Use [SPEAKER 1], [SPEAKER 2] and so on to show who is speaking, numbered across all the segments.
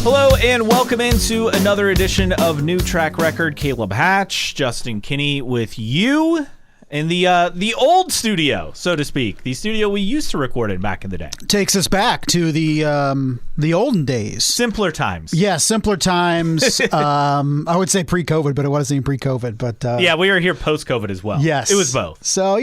[SPEAKER 1] Hello and welcome into another edition of New Track Record. Caleb Hatch, Justin Kinney with you in the old studio, so to speak. The studio we used to record in back in the day.
[SPEAKER 2] Takes us back to the olden days.
[SPEAKER 1] Simpler times.
[SPEAKER 2] Yeah, simpler times. I would say pre-COVID, but it wasn't even pre-COVID. But
[SPEAKER 1] yeah, we were here post-COVID as well.
[SPEAKER 2] Yes.
[SPEAKER 1] It was both.
[SPEAKER 2] So,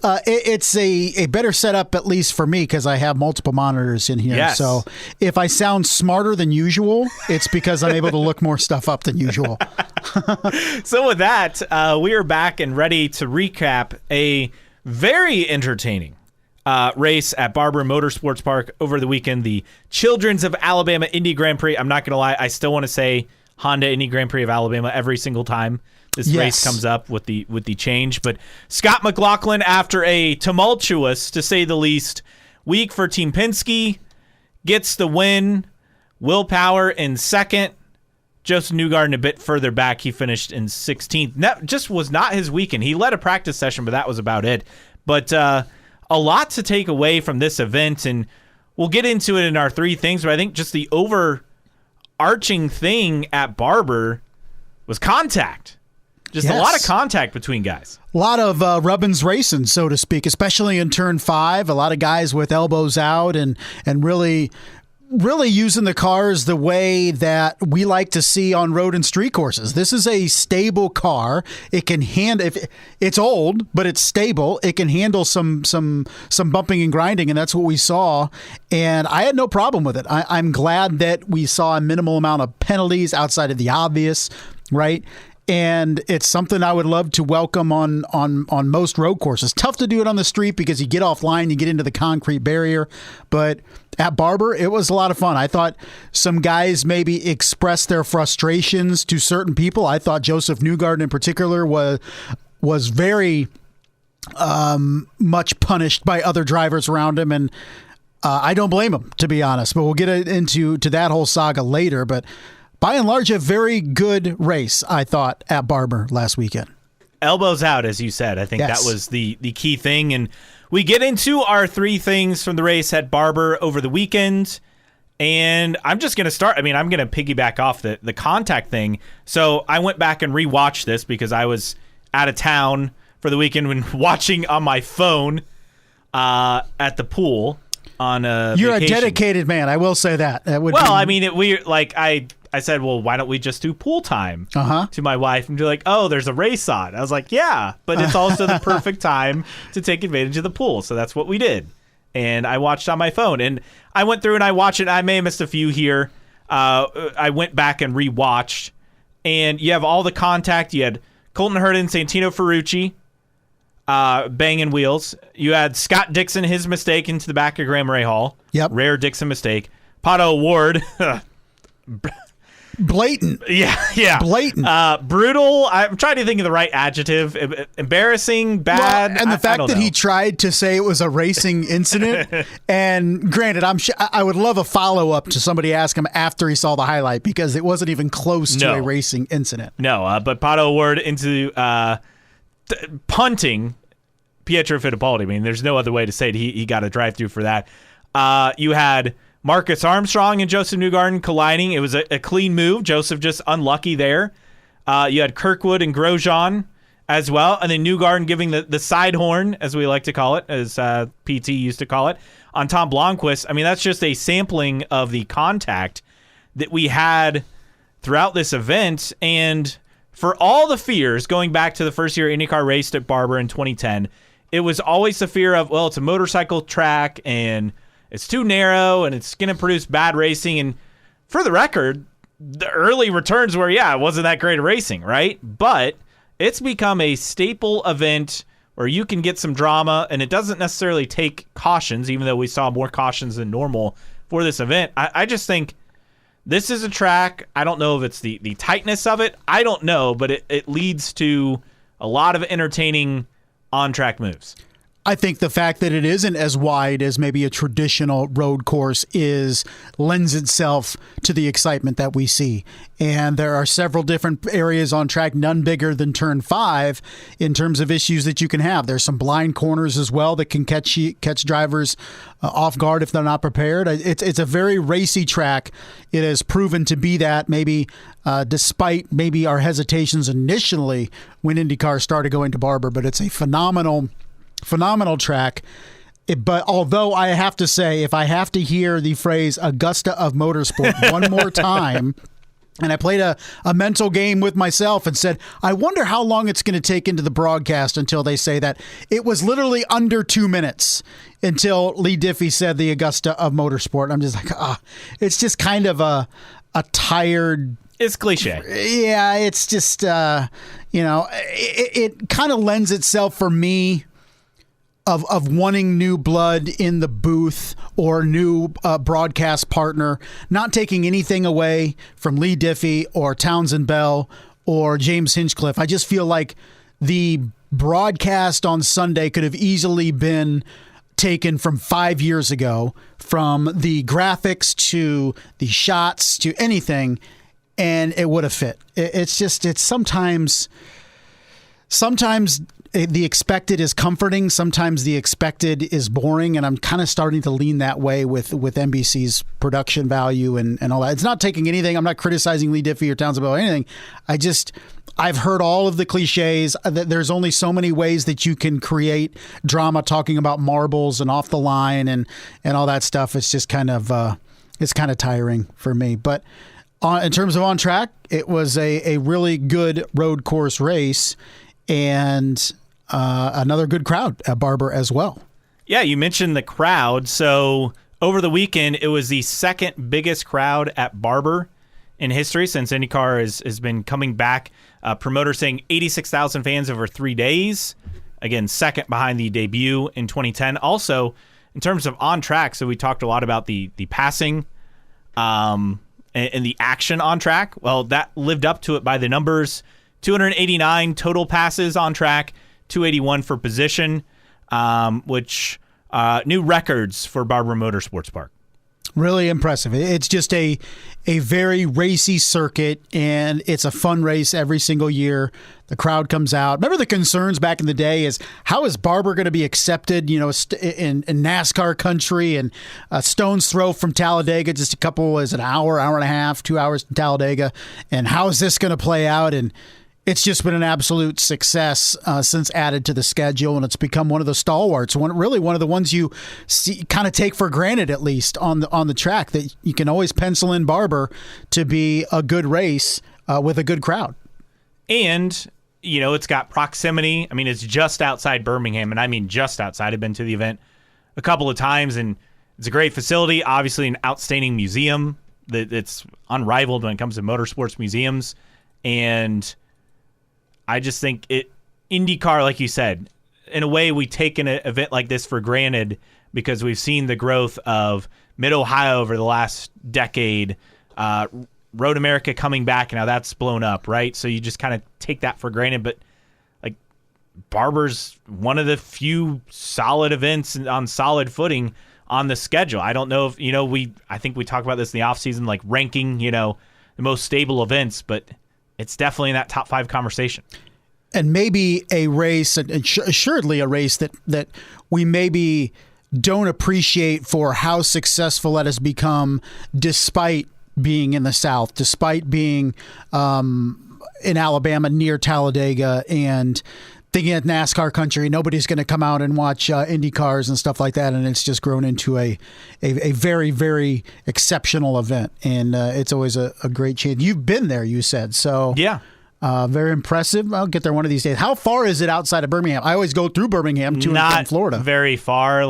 [SPEAKER 2] it's a better setup, at least for me, because I have multiple monitors in here.
[SPEAKER 1] Yes.
[SPEAKER 2] So if I sound smarter than usual, it's because I'm able to look more stuff up than usual.
[SPEAKER 1] So with that, we are back and ready to recap a very entertaining race at Barber Motorsports Park over the weekend, the Children's of Alabama Indy Grand Prix. I'm not going to lie, I still want to say Honda Indy Grand Prix of Alabama every single time this race comes up with the change. But Scott McLaughlin, after a tumultuous, to say the least, week for Team Penske, gets the win. Will Power in second. Joseph Newgarden a bit further back. He finished in 16th. That just was not his weekend. He led a practice session, but that was about it. But a lot to take away from this event, and we'll get into it in our three things, but I think just the overarching thing at Barber was contact. Just a lot of contact between guys.
[SPEAKER 2] A lot of rubbins racing, so to speak, especially in turn 5. A lot of guys with elbows out and really using the cars the way that we like to see on road and street courses. This is a stable car. It can handle, it's old, but it's stable. It can handle some bumping and grinding, and that's what we saw. And I had no problem with it. I'm glad that we saw a minimal amount of penalties outside of the obvious, right? And it's something I would love to welcome on most road courses. Tough to do it on the street because you get offline, you get into the concrete barrier. But at Barber, it was a lot of fun. I thought some guys maybe expressed their frustrations to certain people. I thought Joseph Newgarden in particular was very much punished by other drivers around him, and I don't blame him, to be honest. But we'll get into that whole saga later. But by and large, a very good race, I thought, at Barber last weekend.
[SPEAKER 1] Elbows out, as you said. I think that was the key thing. And we get into our three things from the race at Barber over the weekend. And I'm just going to start. I'm going to piggyback off the contact thing. So I went back and rewatched this because I was out of town for the weekend when watching on my phone at the pool on a
[SPEAKER 2] You're
[SPEAKER 1] vacation.
[SPEAKER 2] a dedicated man. I will say that.
[SPEAKER 1] I said, well, why don't we just do pool time to my wife and be like, oh, there's a race on. I was like, yeah, but it's also the perfect time to take advantage of the pool. So that's what we did. And I watched on my phone. And I went through and I watched it. I may have missed a few here. I went back and rewatched. And you have all the contact. You had Colton Herta, Santino Ferrucci banging wheels. You had Scott Dixon, his mistake into the back of Graham Rahal.
[SPEAKER 2] Yep.
[SPEAKER 1] Rare Dixon mistake. Pato O'Ward.
[SPEAKER 2] Blatant.
[SPEAKER 1] Yeah.
[SPEAKER 2] Blatant.
[SPEAKER 1] Brutal. I'm trying to think of the right adjective. Embarrassing, bad.
[SPEAKER 2] Well, and the fact that he tried to say it was a racing incident, and granted, I would love a follow-up to somebody ask him after he saw the highlight, because it wasn't even close to a racing incident.
[SPEAKER 1] No, but Pato O'Ward into punting Pietro Fittipaldi. There's no other way to say it. He got a drive-through for that. You had Marcus Armstrong and Joseph Newgarden colliding. It was a clean move. Joseph just unlucky there. You had Kirkwood and Grosjean as well. And then Newgarden giving the side horn, as we like to call it, as PT used to call it, on Tom Blomqvist. That's just a sampling of the contact that we had throughout this event. And for all the fears, going back to the first year IndyCar raced at Barber in 2010, it was always the fear of, well, it's a motorcycle track and it's too narrow, and it's going to produce bad racing. And for the record, the early returns were, it wasn't that great of racing, right? But it's become a staple event where you can get some drama, and it doesn't necessarily take cautions, even though we saw more cautions than normal for this event. I just think this is a track. I don't know if it's the tightness of it. I don't know, but it leads to a lot of entertaining on-track moves.
[SPEAKER 2] I think the fact that it isn't as wide as maybe a traditional road course lends itself to the excitement that we see. And there are several different areas on track, none bigger than turn 5 in terms of issues that you can have. There's some blind corners as well that can catch drivers off guard if they're not prepared. It's a very racy track. It has proven to be that, maybe despite maybe our hesitations initially when IndyCar started going to Barber, but it's a phenomenal track. But although I have to say, if I have to hear the phrase Augusta of Motorsport one more time, and I played a mental game with myself and said, I wonder how long it's going to take into the broadcast until they say that. It was literally under 2 minutes until Lee Diffie said the Augusta of Motorsport. I'm just like, it's just kind of a tired...
[SPEAKER 1] It's cliche.
[SPEAKER 2] Yeah, it's just, it kind of lends itself for me of wanting new blood in the booth or new broadcast partner, not taking anything away from Lee Diffie or Townsend Bell or James Hinchcliffe. I just feel like the broadcast on Sunday could have easily been taken from 5 years ago, from the graphics to the shots to anything, and it would have fit. It's sometimes the expected is comforting. Sometimes the expected is boring, and I'm kind of starting to lean that way with NBC's production value and all that. It's not taking anything. I'm not criticizing Lee Diffie or Townsend Bell or anything. I've heard all of the cliches. There's only so many ways that you can create drama talking about marbles and off the line and all that stuff. It's just kind of tiring for me. But in terms of on track, it was a really good road course race, and another good crowd at Barber as well.
[SPEAKER 1] Yeah, you mentioned the crowd. So over the weekend, it was the second biggest crowd at Barber in history since IndyCar has been coming back. Promoter saying 86,000 fans over 3 days. Again, second behind the debut in 2010. Also, in terms of on track, so we talked a lot about the passing and the action on track. Well, that lived up to it by the numbers. 289 total passes on track, 281 for position, which new records for Barber Motorsports Park.
[SPEAKER 2] Really impressive. It's just a very racy circuit, and it's a fun race every single year. The crowd comes out. Remember the concerns back in the day is how is Barber going to be accepted, in NASCAR country, and a stone's throw from Talladega, just an hour and a half, 2 hours to Talladega, and how is this going to play out? And it's just been an absolute success since added to the schedule, and it's become one of the stalwarts. One of the ones you kind of take for granted, at least on the track, that you can always pencil in Barber to be a good race with a good crowd. And it's got proximity. I mean, it's just outside Birmingham, and I mean just outside. I've been to the event a couple of times, and it's a great facility. Obviously, an outstanding museum that's unrivaled when it comes to motorsports museums, and I just think IndyCar, like you said, in a way we take an event like this for granted because we've seen the growth of Mid-Ohio over the last decade, Road America coming back, and now that's blown up, right? So you just kind of take that for granted. But like Barber's one of the few solid events on solid footing on the schedule. I don't know if, I think we talk about this in the offseason, like ranking, the most stable events, but it's definitely in that top 5 conversation. And maybe a race, and assuredly a race that we maybe don't appreciate for how successful it has become despite being in the South, despite being in Alabama near Talladega, and thinking at NASCAR country, nobody's going to come out and watch Indy cars and stuff like that. And it's just grown into a very, very exceptional event. And it's always a great chance. You've been there, you said. So
[SPEAKER 1] yeah,
[SPEAKER 2] very impressive. I'll get there one of these days. How far is it outside of Birmingham? I always go through Birmingham to and from Florida.
[SPEAKER 1] Not very far.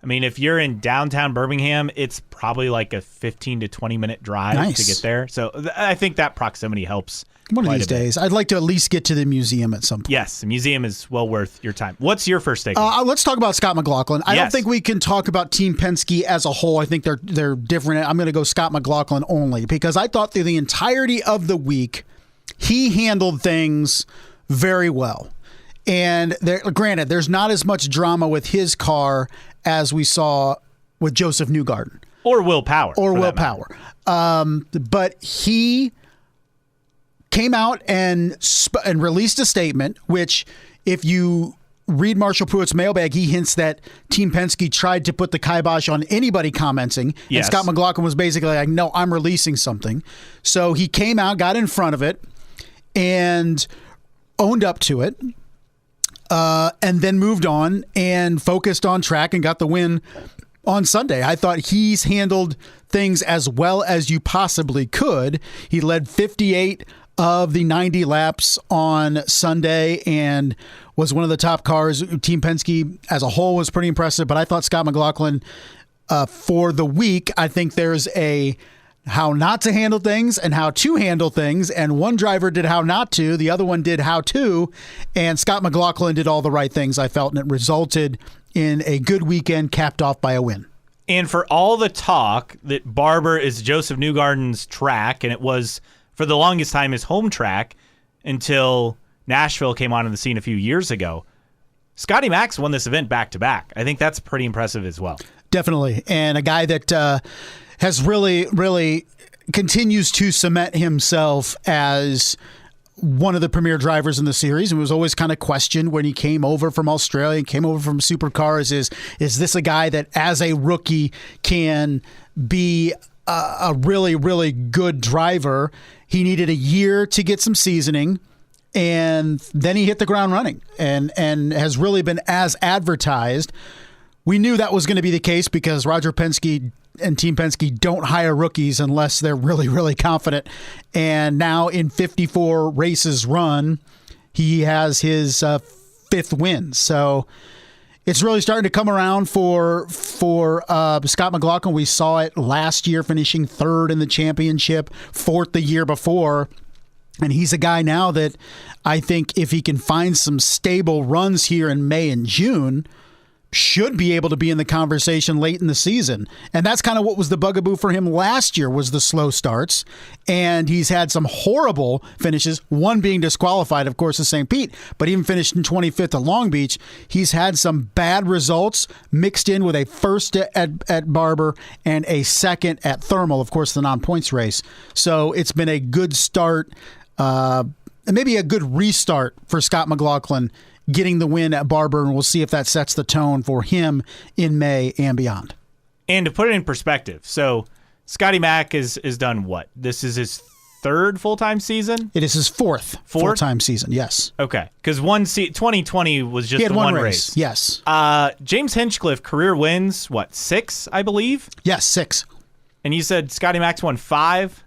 [SPEAKER 1] If you're in downtown Birmingham, it's probably like a 15 to 20 minute drive to get there. So I think that proximity helps.
[SPEAKER 2] One of these days. I'd like to at least get to the muam at some point.
[SPEAKER 1] Yes, the museum is well worth your time. What's your first take?
[SPEAKER 2] Let's talk about Scott McLaughlin. I don't think we can talk about Team Penske as a whole. I think they're different. I'm going to go Scott McLaughlin only because I thought through the entirety of the week, he handled things very well. And granted, there's not as much drama with his car as we saw with Joseph Newgarden.
[SPEAKER 1] Or Will Power.
[SPEAKER 2] But he came out and released a statement, which if you read Marshall Pruitt's mailbag, he hints that Team Penske tried to put the kibosh on anybody commenting.
[SPEAKER 1] Yes.
[SPEAKER 2] And Scott McLaughlin was basically like, no, I'm releasing something. So he came out, got in front of it, and owned up to it, and then moved on and focused on track and got the win on Sunday. I thought he's handled things as well as you possibly could. He led 58 of the 90 laps on Sunday and was one of the top cars. Team Penske as a whole was pretty impressive, but I thought Scott McLaughlin for the week, I think there's a how not to handle things and how to handle things, and one driver did how not to, the other one did how to, and Scott McLaughlin did all the right things, I felt, and it resulted in a good weekend capped off by a win.
[SPEAKER 1] And for all the talk that Barber is Joseph Newgarden's track, and it was for the longest time his home track until Nashville came on in the scene a few years ago, Scotty Max won this event back-to-back. I think that's pretty impressive as well.
[SPEAKER 2] Definitely. And a guy that has really continues to cement himself as one of the premier drivers in the series, and was always kind of questioned when he came over from Australia and came over from supercars. Is this a guy that as a rookie can be a really good driver? He needed a year to get some seasoning, and then he hit the ground running and has really been as advertised. We knew that was going to be the case because Roger Penske and Team Penske don't hire rookies unless they're really confident. And now in 54 races run, he has his fifth win. So it's really starting to come around for Scott McLaughlin. We saw it last year, finishing third in the championship, fourth the year before. And he's a guy now that I think if he can find some stable runs here in May and June, should be able to be in the conversation late in the season. And that's kind of what was the bugaboo for him last year, was the slow starts. And he's had some horrible finishes, one being disqualified, of course, at St. Pete, but even finished in 25th at Long Beach. He's had some bad results mixed in with a first at Barber and a second at Thermal, of course, the non-points race. So it's been a good start, and maybe a good restart for Scott McLaughlin getting the win at Barber, and we'll see if that sets the tone for him in May and beyond.
[SPEAKER 1] And to put it in perspective, so Scotty Mack has done what? This is his third full-time season?
[SPEAKER 2] It is his fourth full-time season, yes.
[SPEAKER 1] Okay, because 2020 was just
[SPEAKER 2] he had
[SPEAKER 1] the one race.
[SPEAKER 2] Yes.
[SPEAKER 1] James Hinchcliffe, career wins, what, 6, I believe?
[SPEAKER 2] Yes, 6.
[SPEAKER 1] And you said Scotty Mack's won 5?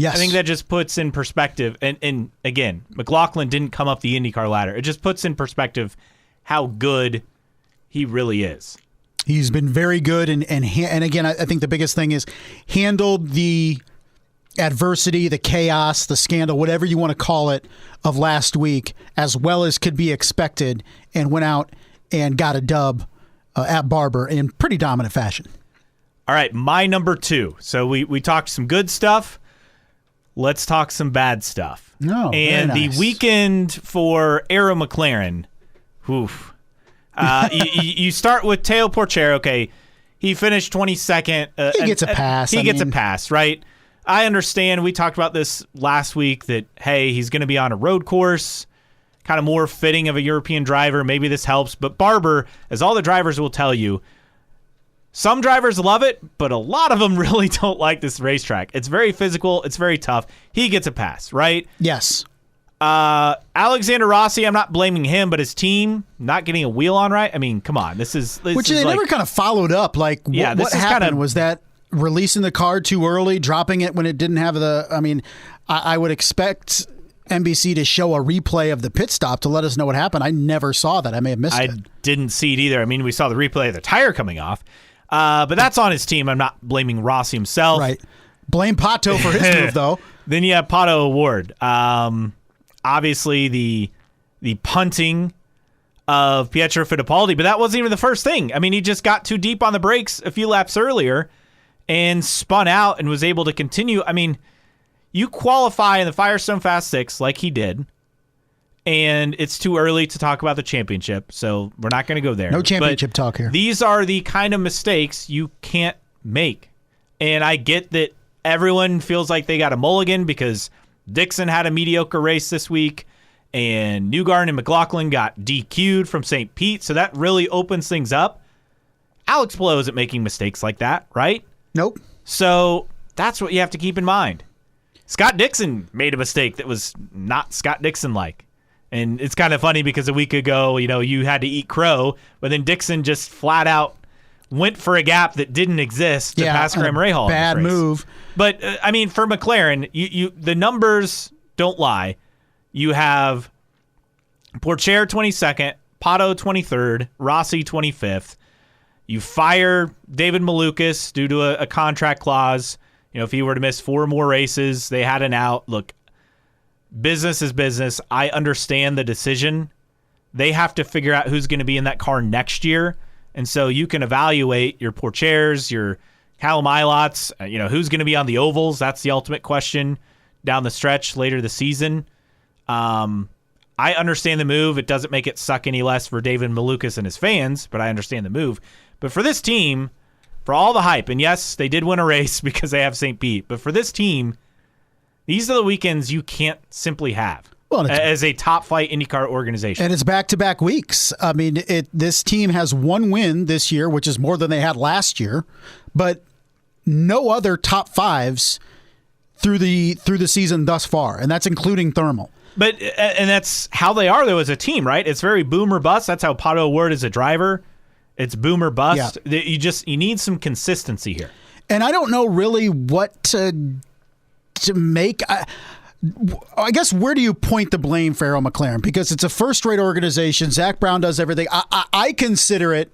[SPEAKER 2] Yes.
[SPEAKER 1] I think that just puts in perspective, and again, McLaughlin didn't come up the IndyCar ladder. It just puts in perspective how good he really is.
[SPEAKER 2] He's been very good, and again, I think the biggest thing is handled the adversity, the chaos, the scandal, whatever you want to call it, of last week as well as could be expected, and went out and got a dub at Barber in pretty dominant fashion.
[SPEAKER 1] All right, my number 2. So we talked some good stuff. Let's talk some bad stuff.
[SPEAKER 2] Oh,
[SPEAKER 1] and
[SPEAKER 2] very nice.
[SPEAKER 1] The weekend for Arrow McLaren. Oof. You start with Teo Porcher. Okay, he finished 22nd.
[SPEAKER 2] He gets a pass.
[SPEAKER 1] He gets a pass, right? I understand. We talked about this last week that, hey, he's going to be on a road course, kind of more fitting of a European driver. Maybe this helps. But Barber, as all the drivers will tell you, some drivers love it, but a lot of them really don't like this racetrack. It's very physical. It's very tough. He gets a pass, right?
[SPEAKER 2] Yes.
[SPEAKER 1] Alexander Rossi, I'm not blaming him, but his team not getting a wheel on right. I mean, come on. This is
[SPEAKER 2] Which they never kind of followed up. Like, what happened? Was that releasing the car too early, dropping it when it didn't have the... I mean, I would expect NBC to show a replay of the pit stop to let us know what happened. I never saw that. I may have missed it.
[SPEAKER 1] I didn't see it either. I mean, we saw the replay of the tire coming off. But that's on his team. I'm not blaming Rossi himself.
[SPEAKER 2] Right. Blame Pato for his move, though.
[SPEAKER 1] Then you have Pato Award. Obviously, the punting of Pietro Fittipaldi, but that wasn't even the first thing. I mean, he just got too deep on the brakes a few laps earlier and spun out and was able to continue. I mean, you qualify in the Firestone Fast 6 like he did, and it's too early to talk about the championship, so we're not going to go there.
[SPEAKER 2] No championship talk here.
[SPEAKER 1] These are the kind of mistakes you can't make. And I get that everyone feels like they got a mulligan because Dixon had a mediocre race this week, and Newgarden and McLaughlin got DQ'd from St. Pete, so that really opens things up. Alex Palou isn't making mistakes like that, right?
[SPEAKER 2] Nope.
[SPEAKER 1] So that's what you have to keep in mind. Scott Dixon made a mistake that was not Scott Dixon-like. And it's kind of funny because a week ago, you had to eat crow, but then Dixon just flat out went for a gap that didn't exist to pass Graham Rahal.
[SPEAKER 2] Bad move.
[SPEAKER 1] But, for McLaren, the numbers don't lie. You have Pourchaire 22nd, Pato 23rd, Rossi 25th. You fire David Malukas due to a contract clause. If he were to miss 4 more races, they had an out. Look, business is business. I understand the decision. They have to figure out who's going to be in that car next year. And so you can evaluate your Pourchairs, your Callum Ilots, who's going to be on the ovals. That's the ultimate question down the stretch later this season. I understand the move. It doesn't make it suck any less for David Malukas and his fans, but I understand the move. But for this team, for all the hype, and yes, they did win a race because they have St. Pete, but for this team, these are the weekends you can't simply have as a top-flight IndyCar organization.
[SPEAKER 2] And it's back-to-back weeks. I mean, this team has 1 win this year, which is more than they had last year, but no other top 5s through the season thus far, and that's including thermal.
[SPEAKER 1] And that's how they are, though, as a team, right? It's very boom or bust. That's how Pato O'Ward is a driver. It's boom or bust. Yeah. You need some consistency here.
[SPEAKER 2] And I don't know really what to make. I guess where do you point the blame for Arrow McLaren? Because it's a first-rate organization. Zach Brown does everything. I consider it,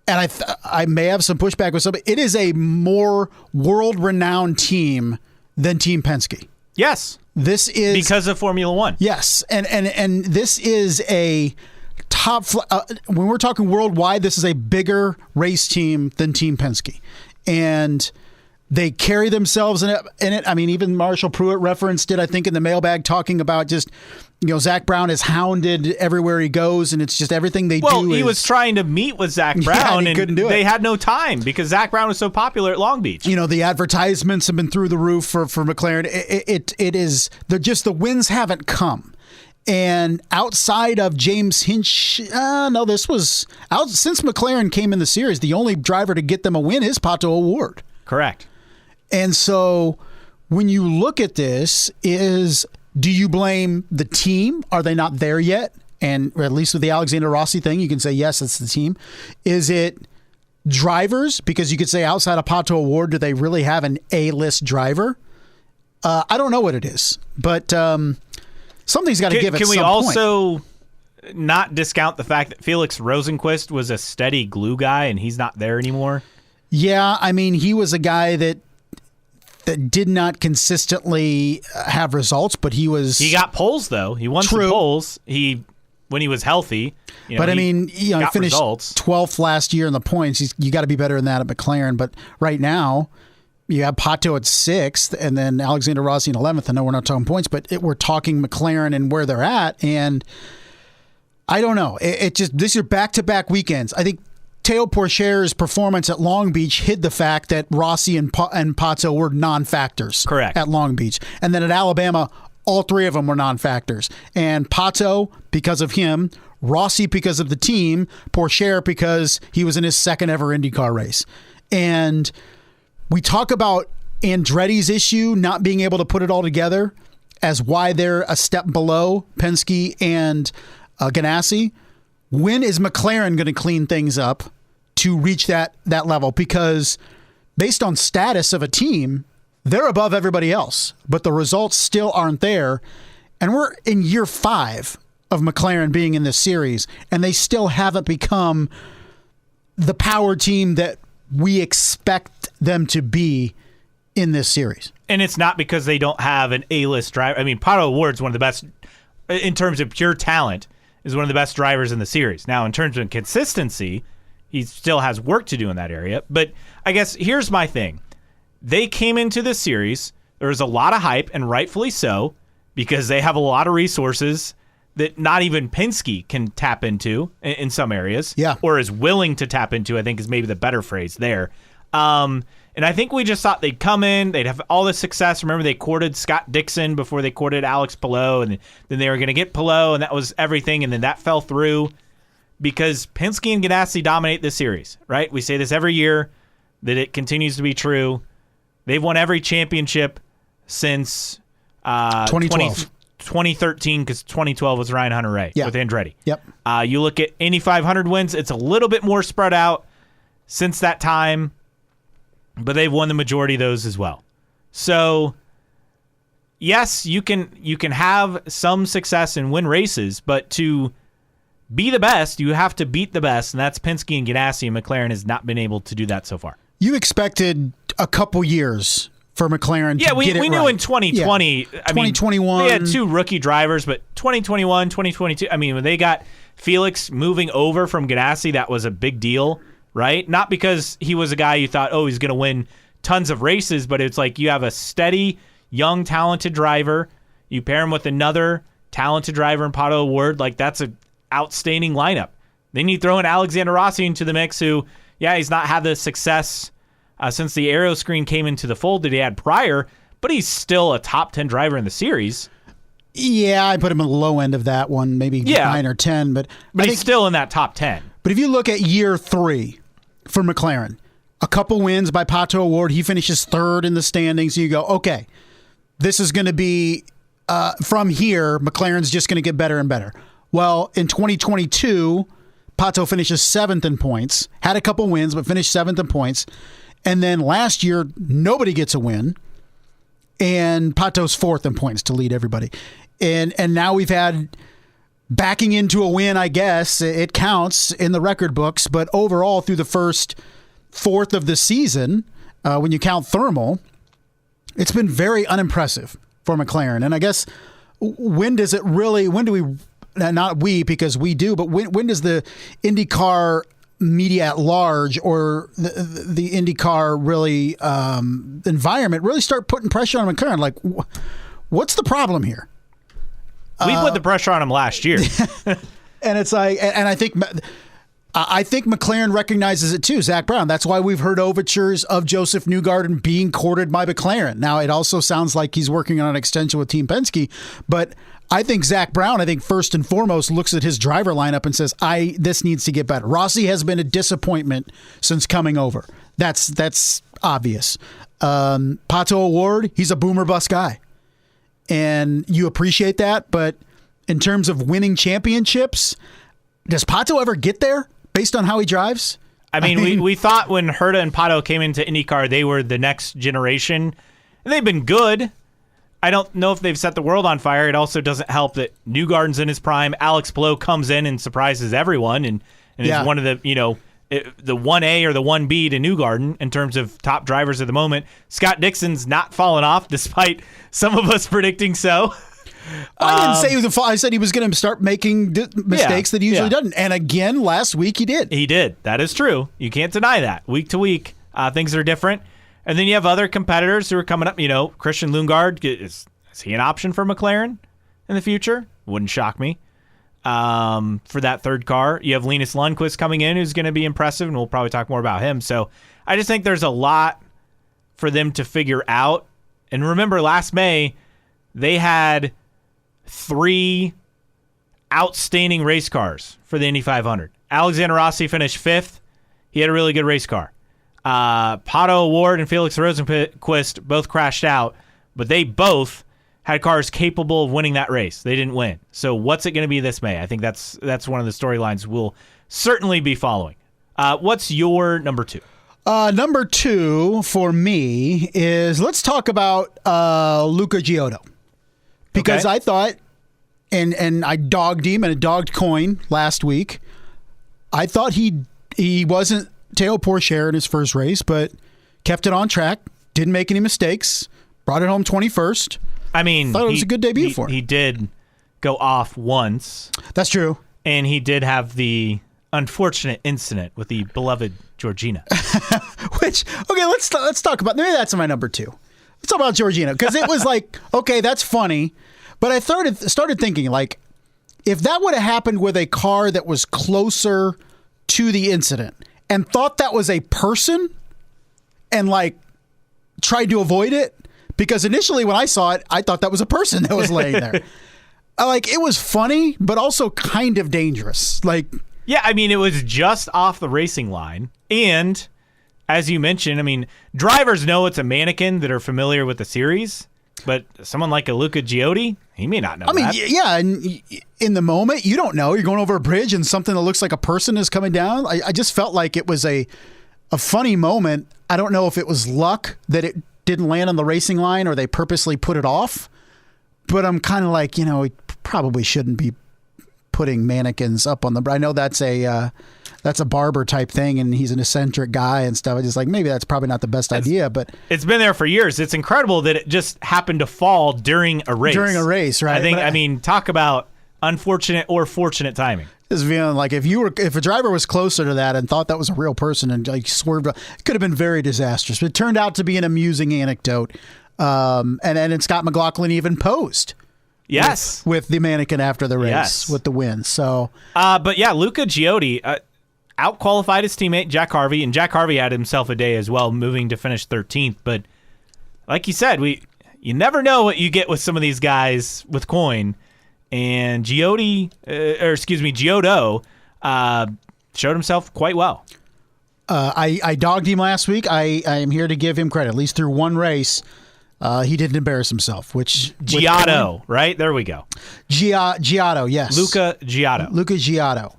[SPEAKER 2] and I may have some pushback with somebody, it is a more world-renowned team than Team Penske.
[SPEAKER 1] Yes.
[SPEAKER 2] This is
[SPEAKER 1] because of Formula One.
[SPEAKER 2] Yes, and this is a top. When we're talking worldwide, this is a bigger race team than Team Penske, and they carry themselves in it. I mean, even Marshall Pruitt referenced it, I think, in the mailbag, talking about just, Zach Brown is hounded everywhere he goes, and it's just everything they do.
[SPEAKER 1] Well, he was trying to meet with Zach Brown,
[SPEAKER 2] and he couldn't do it.
[SPEAKER 1] They had no time because Zach Brown was so popular at Long Beach.
[SPEAKER 2] The advertisements have been through the roof for McLaren. It is the wins haven't come. And outside of James Hinch, this was out since McLaren came in the series. The only driver to get them a win is Pato O'Ward.
[SPEAKER 1] Correct.
[SPEAKER 2] And so when you look at this, do you blame the team? Are they not there yet? And or at least with the Alexander Rossi thing, you can say, yes, it's the team. Is it drivers? Because you could say outside of Pato O'Ward, do they really have an A-list driver? I don't know what it is, but something's got to give it some point.
[SPEAKER 1] Can we also not discount the fact that Felix Rosenquist was a steady glue guy and he's not there anymore?
[SPEAKER 2] Yeah, I mean, he was a guy that did not consistently have results, but he got poles though. He won some poles. When he was healthy. He finished results. 12th last year in the points. You got to be better than that at McLaren. But right now, you have Pato at 6th, and then Alexander Rossi in 11th. I know we're not talking points, but we're talking McLaren and where they're at. And I don't know. These are back-to-back weekends. I think Teo Pourchaire's performance at Long Beach hid the fact that Rossi and Pato were non-factors.
[SPEAKER 1] Correct.
[SPEAKER 2] At Long Beach. And then at Alabama, all 3 of them were non-factors. And Pato, because of him, Rossi because of the team, Pourchaire because he was in his 2nd ever IndyCar race. And we talk about Andretti's issue, not being able to put it all together, as why they're a step below Penske and Ganassi. When is McLaren going to clean things up to reach that level? Because based on status of a team, they're above everybody else, but the results still aren't there. And we're in year 5 of McLaren being in this series, and they still haven't become the power team that we expect them to be in this series.
[SPEAKER 1] And it's not because they don't have an A-list driver. I mean, Pato O'Ward's one of the best, in terms of pure talent, is one of the best drivers in the series. Now, in terms of consistency, he still has work to do in that area. But I guess here's my thing. They came into this series, there was a lot of hype, and rightfully so, because they have a lot of resources. that not even Penske can tap into in some areas, or is willing to tap into, I think is maybe the better phrase there. And I think we just thought they'd come in, they'd have all this success. Remember, they courted Scott Dixon before they courted Alex Palou, and then they were going to get Palou, and that was everything, and then that fell through because Penske and Ganassi dominate this series, right? We say this every year, that it continues to be true. They've won every championship since 2013, because 2012 was Ryan Hunter-Reay with Andretti.
[SPEAKER 2] Yep.
[SPEAKER 1] You look at Indy 500 wins, it's a little bit more spread out since that time, but they've won the majority of those as well. So, yes, you can have some success and win races, but to be the best, you have to beat the best, and that's Penske and Ganassi, and McLaren has not been able to do that so far.
[SPEAKER 2] You expected a couple years for McLaren to get it right.
[SPEAKER 1] We knew in 2020,
[SPEAKER 2] 2021.
[SPEAKER 1] They had two rookie drivers, but 2021, 2022, I mean, when they got Felix moving over from Ganassi, that was a big deal, right? Not because he was a guy you thought, oh, he's going to win tons of races, but it's like you have a steady, young, talented driver. You pair him with another talented driver in Pato O'Ward. Like, that's an outstanding lineup. Then you throw in Alexander Rossi into the mix, who, he's not had the success since the aero screen came into the fold that he had prior, but he's still a top 10 driver in the series.
[SPEAKER 2] Yeah, I put him in the low end of that one, maybe 9 or 10. But
[SPEAKER 1] he's still in that top 10.
[SPEAKER 2] But if you look at year 3 for McLaren, a couple wins by Pato O'Ward, he finishes third in the standings. You go, okay, this is going to be, from here, McLaren's just going to get better and better. Well, in 2022, Pato finishes 7th in points, had a couple wins, but finished 7th in points. And then last year, nobody gets a win, and Pato's 4th in points to lead everybody. And now we've had backing into a win, I guess. It counts in the record books, but overall through the first fourth of the season, when you count thermal, it's been very unimpressive for McLaren. And I guess when do we, not we because we do, but when does the IndyCar media at large or the IndyCar really environment really start putting pressure on McLaren? Like, what's the problem here?
[SPEAKER 1] We put the pressure on him last year.
[SPEAKER 2] And it's like, and I think McLaren recognizes it too, Zach Brown. That's why we've heard overtures of Joseph Newgarden being courted by McLaren. Now, it also sounds like he's working on an extension with Team Penske, but I think Zach Brown, first and foremost, looks at his driver lineup and says, this needs to get better. Rossi has been a disappointment since coming over. That's obvious. Pato O'Ward, he's a boomer bust guy. And you appreciate that, but in terms of winning championships, does Pato ever get there based on how he drives?
[SPEAKER 1] I mean, we thought when Herta and Pato came into IndyCar, they were the next generation, and they've been good. I don't know if they've set the world on fire. It also doesn't help that Newgarden's in his prime. Alex Palou comes in and surprises everyone and is one of the, the 1A or the 1B to Newgarden in terms of top drivers at the moment. Scott Dixon's not fallen off despite some of us predicting so.
[SPEAKER 2] I didn't say he was a fall. I said he was going to start making mistakes that he usually doesn't. And again, last week he did.
[SPEAKER 1] He did. That is true. You can't deny that. Week to week, things are different. And then you have other competitors who are coming up. Christian Lundgaard, is he an option for McLaren in the future? Wouldn't shock me. For that third car, you have Linus Lundqvist coming in, who's going to be impressive, and we'll probably talk more about him. So I just think there's a lot for them to figure out. And remember, last May, they had 3 outstanding race cars for the Indy 500. Alexander Rossi finished 5th. He had a really good race car. Pato O'Ward and Felix Rosenqvist both crashed out, but they both had cars capable of winning that race. They didn't win. So what's it going to be this May? I think that's one of the storylines we'll certainly be following. What's your number 2?
[SPEAKER 2] Number 2 for me is, let's talk about Luca Giotto. Because I thought, and I dogged him in a dogged coin last week, I thought he wasn't Théo Pourchaire in his first race, but kept it on track, didn't make any mistakes, brought it home 21st.
[SPEAKER 1] I mean,
[SPEAKER 2] thought it was a good debut for him.
[SPEAKER 1] He did go off once.
[SPEAKER 2] That's true.
[SPEAKER 1] And he did have the unfortunate incident with the beloved Georgina.
[SPEAKER 2] Which, okay, let's talk about, maybe that's my number 2. Let's talk about Georgina, because it was like, okay, that's funny, but I started thinking, like, if that would have happened with a car that was closer to the incident and thought that was a person and like tried to avoid it, because initially when I saw it, I thought that was a person that was laying there. Like, it was funny, but also kind of dangerous. Like,
[SPEAKER 1] yeah, I mean, it was just off the racing line. And as you mentioned, I mean, drivers know it's a mannequin that are familiar with the series, but someone like a Luca Giotti, he may not know that.
[SPEAKER 2] Yeah, and in the moment, you don't know. You're going over a bridge and something that looks like a person is coming down. I just felt like it was a funny moment. I don't know if it was luck that it didn't land on the racing line or they purposely put it off, but I'm kind of like, we probably shouldn't be putting mannequins up on the... I know that's a Barber type thing, and he's an eccentric guy and stuff. I just like, maybe that's probably not the best idea, but
[SPEAKER 1] it's been there for years. It's incredible that it just happened to fall during a race.
[SPEAKER 2] During a race, right?
[SPEAKER 1] I mean, talk about unfortunate or fortunate timing.
[SPEAKER 2] Just feeling like if a driver was closer to that and thought that was a real person and like swerved, it could have been very disastrous. But it turned out to be an amusing anecdote. And Scott McLaughlin even posed.
[SPEAKER 1] Yes,
[SPEAKER 2] with the mannequin after the race with the win. So,
[SPEAKER 1] but yeah, Luca Giotti out-qualified his teammate Jack Harvey, and Jack Harvey had himself a day as well, moving to finish 13th. But like you said, you never know what you get with some of these guys with coin. And Giotto showed himself quite well.
[SPEAKER 2] I dogged him last week. I am here to give him credit. At least through one race, he didn't embarrass himself.
[SPEAKER 1] Giotto, right? There we go.
[SPEAKER 2] Giotto, yes.
[SPEAKER 1] Luca Giotto.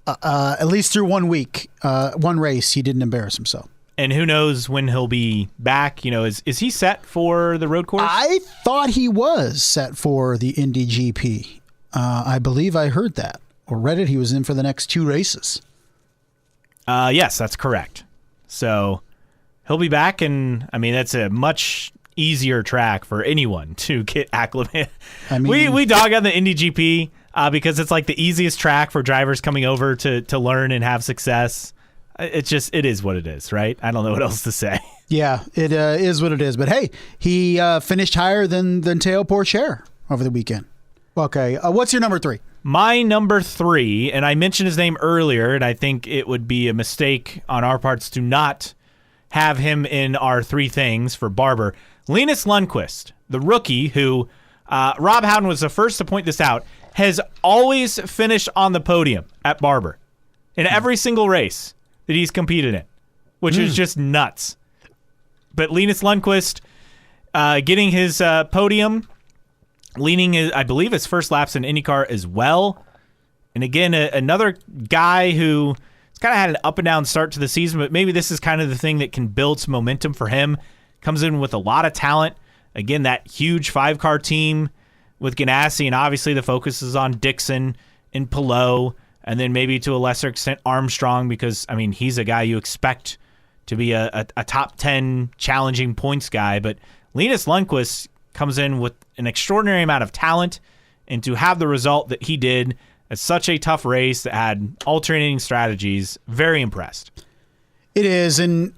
[SPEAKER 2] At least through 1 week, one race, he didn't embarrass himself.
[SPEAKER 1] And who knows when he'll be back? Is he set for the road course?
[SPEAKER 2] I thought he was set for the Indy GP. I believe I heard that or read it. He was in for the next 2 races.
[SPEAKER 1] Yes, that's correct. So he'll be back, and I mean that's a much easier track for anyone to get acclimated. I mean, we dog on the Indy GP because it's like the easiest track for drivers coming over to learn and have success. It is what it is, right? I don't know what else to say.
[SPEAKER 2] Yeah, it is what it is. But hey, he finished higher than Théo Pourchaire over the weekend. Okay, what's your number 3?
[SPEAKER 1] My number 3, and I mentioned his name earlier, and I think it would be a mistake on our parts to not have him in our 3 things for Barber. Linus Lundqvist, the rookie who, Rob Howden was the first to point this out, has always finished on the podium at Barber in every single race that he's competed in, which is just nuts. But Linus Lundqvist getting his podium, leading, I believe, his first laps in IndyCar as well. And again, another guy who kind of had an up and down start to the season, but maybe this is kind of the thing that can build some momentum for him. Comes in with a lot of talent. Again, that huge 5-car team with Ganassi, and obviously the focus is on Dixon and Palou, and then maybe to a lesser extent Armstrong, because, I mean, he's a guy you expect to be a top 10 challenging points guy. But Linus Lundqvist comes in with an extraordinary amount of talent, and to have the result that he did at such a tough race that had alternating strategies, very impressed.
[SPEAKER 2] It is, and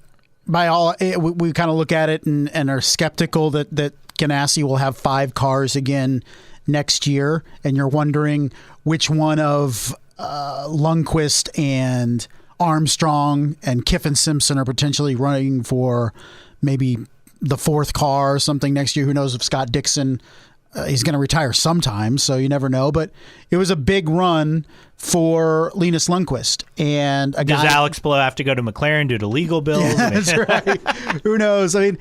[SPEAKER 2] by all, we kind of look at it and are skeptical that Ganassi will have 5 cars again next year, and you're wondering which one of Lundqvist and Armstrong and Kiffin Simpson are potentially running for maybe the 4th car or something next year. Who knows if Scott Dixon, he's going to retire sometime, so you never know. But it was a big run for Linus Lundqvist. And
[SPEAKER 1] does Alex Palou have to go to McLaren due to legal bills?
[SPEAKER 2] Yeah, that's right. Who knows? I mean,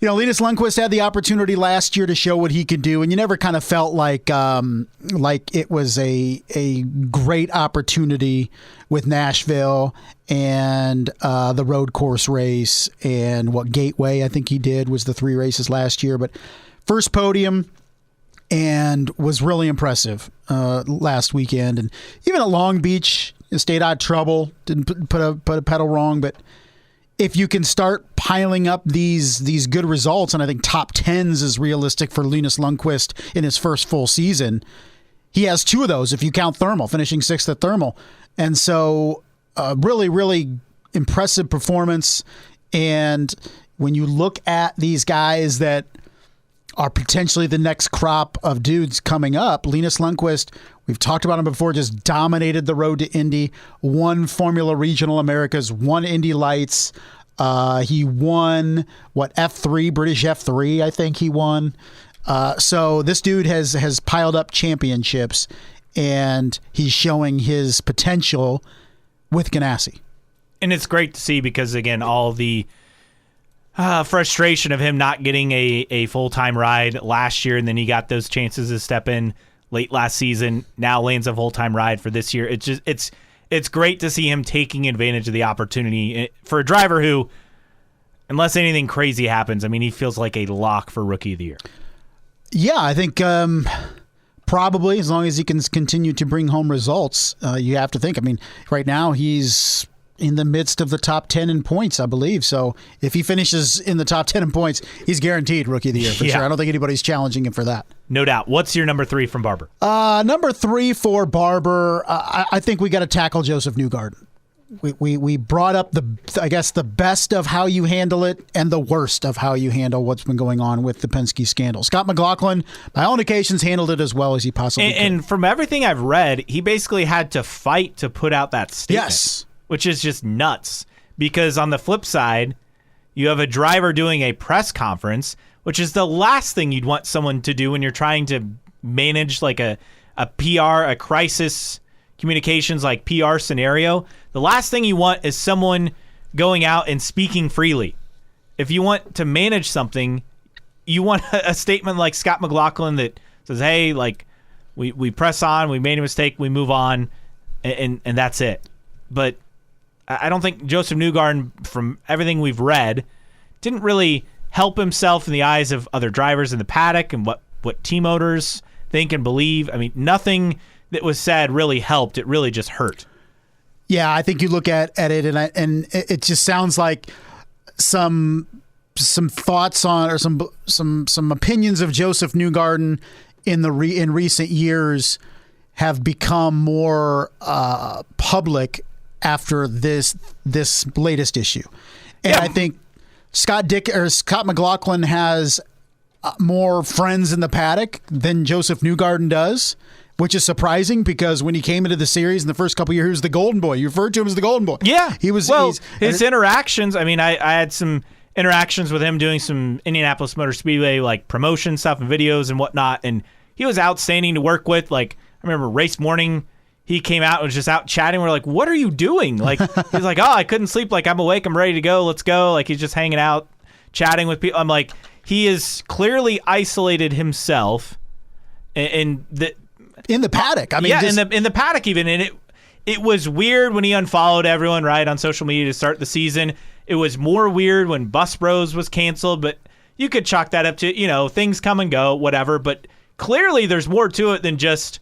[SPEAKER 2] Linus Lundqvist had the opportunity last year to show what he could do, and you never kind of felt like it was a great opportunity with Nashville and the road course race and what Gateway I think he did was the 3 races last year. But first podium, and was really impressive last weekend. And even at Long Beach, stayed out of trouble, didn't put a pedal wrong, but if you can start piling up these good results, and I think top 10s is realistic for Linus Lundqvist in his first full season. He has 2 of those if you count Thermal, finishing 6th at Thermal. And so really, really impressive performance. And when you look at these guys that are potentially the next crop of dudes coming up. Linus Lundqvist, we've talked about him before, just dominated the road to Indy, won Formula Regional Americas, won Indy Lights. He won, F3, British F3, I think he won. So this dude has piled up championships, and he's showing his potential with Ganassi.
[SPEAKER 1] And it's great to see because, again, all the frustration of him not getting a full-time ride last year, and then he got those chances to step in late last season, now lands a full-time ride for this year. It's great to see him taking advantage of the opportunity for a driver who, unless anything crazy happens, I mean, he feels like a lock for Rookie of the Year.
[SPEAKER 2] Yeah, I think probably as long as he can continue to bring home results, you have to think. I mean, right now he's in the midst of the top 10 in points, I believe. So if he finishes in the top 10 in points, he's guaranteed Rookie of the Year for sure. I don't think anybody's challenging him for that.
[SPEAKER 1] No doubt. What's your number 3 from Barber?
[SPEAKER 2] Number 3 for Barber, I think we got to tackle Joseph Newgarden. We brought up the best of how you handle it and the worst of how you handle what's been going on with the Penske scandal. Scott McLaughlin, by all indications, handled it as well as he possibly could.
[SPEAKER 1] And from everything I've read, he basically had to fight to put out that statement.
[SPEAKER 2] Yes.
[SPEAKER 1] Which is just nuts, because on the flip side, you have a driver doing a press conference, which is the last thing you'd want someone to do when you're trying to manage like a PR, a crisis communications like PR scenario. The last thing you want is someone going out and speaking freely. If you want to manage something, you want a statement like Scott McLaughlin that says, hey, like we press on, we made a mistake, we move on, and that's it. But I don't think Joseph Newgarden, from everything we've read, didn't really help himself in the eyes of other drivers in the paddock and what team owners think and believe. I mean, nothing that was said really helped. It really just hurt.
[SPEAKER 2] Yeah, I think you look at it, and it just sounds like some thoughts on, or some opinions of Joseph Newgarden in recent years have become more public after this latest issue. And I think Scott McLaughlin has more friends in the paddock than Joseph Newgarden does, which is surprising because when he came into the series in the first couple of years, he was the golden boy. You referred to him as the golden boy.
[SPEAKER 1] Yeah.
[SPEAKER 2] He was.
[SPEAKER 1] Well, his interactions, I mean, I had some interactions with him doing some Indianapolis Motor Speedway like promotion stuff and videos and whatnot, and he was outstanding to work with. Like, I remember race morning, he came out and was just out chatting. We're like, what are you doing? Like, he's like, oh, I couldn't sleep. Like, I'm awake. I'm ready to go. Let's go. Like, he's just hanging out, chatting with people. I'm like, he has clearly isolated himself in the
[SPEAKER 2] paddock. I mean,
[SPEAKER 1] in the paddock even. And it was weird when he unfollowed everyone, right, on social media to start the season. It was more weird when Bus Bros was canceled, but you could chalk that up to, things come and go, whatever. But clearly there's more to it than just,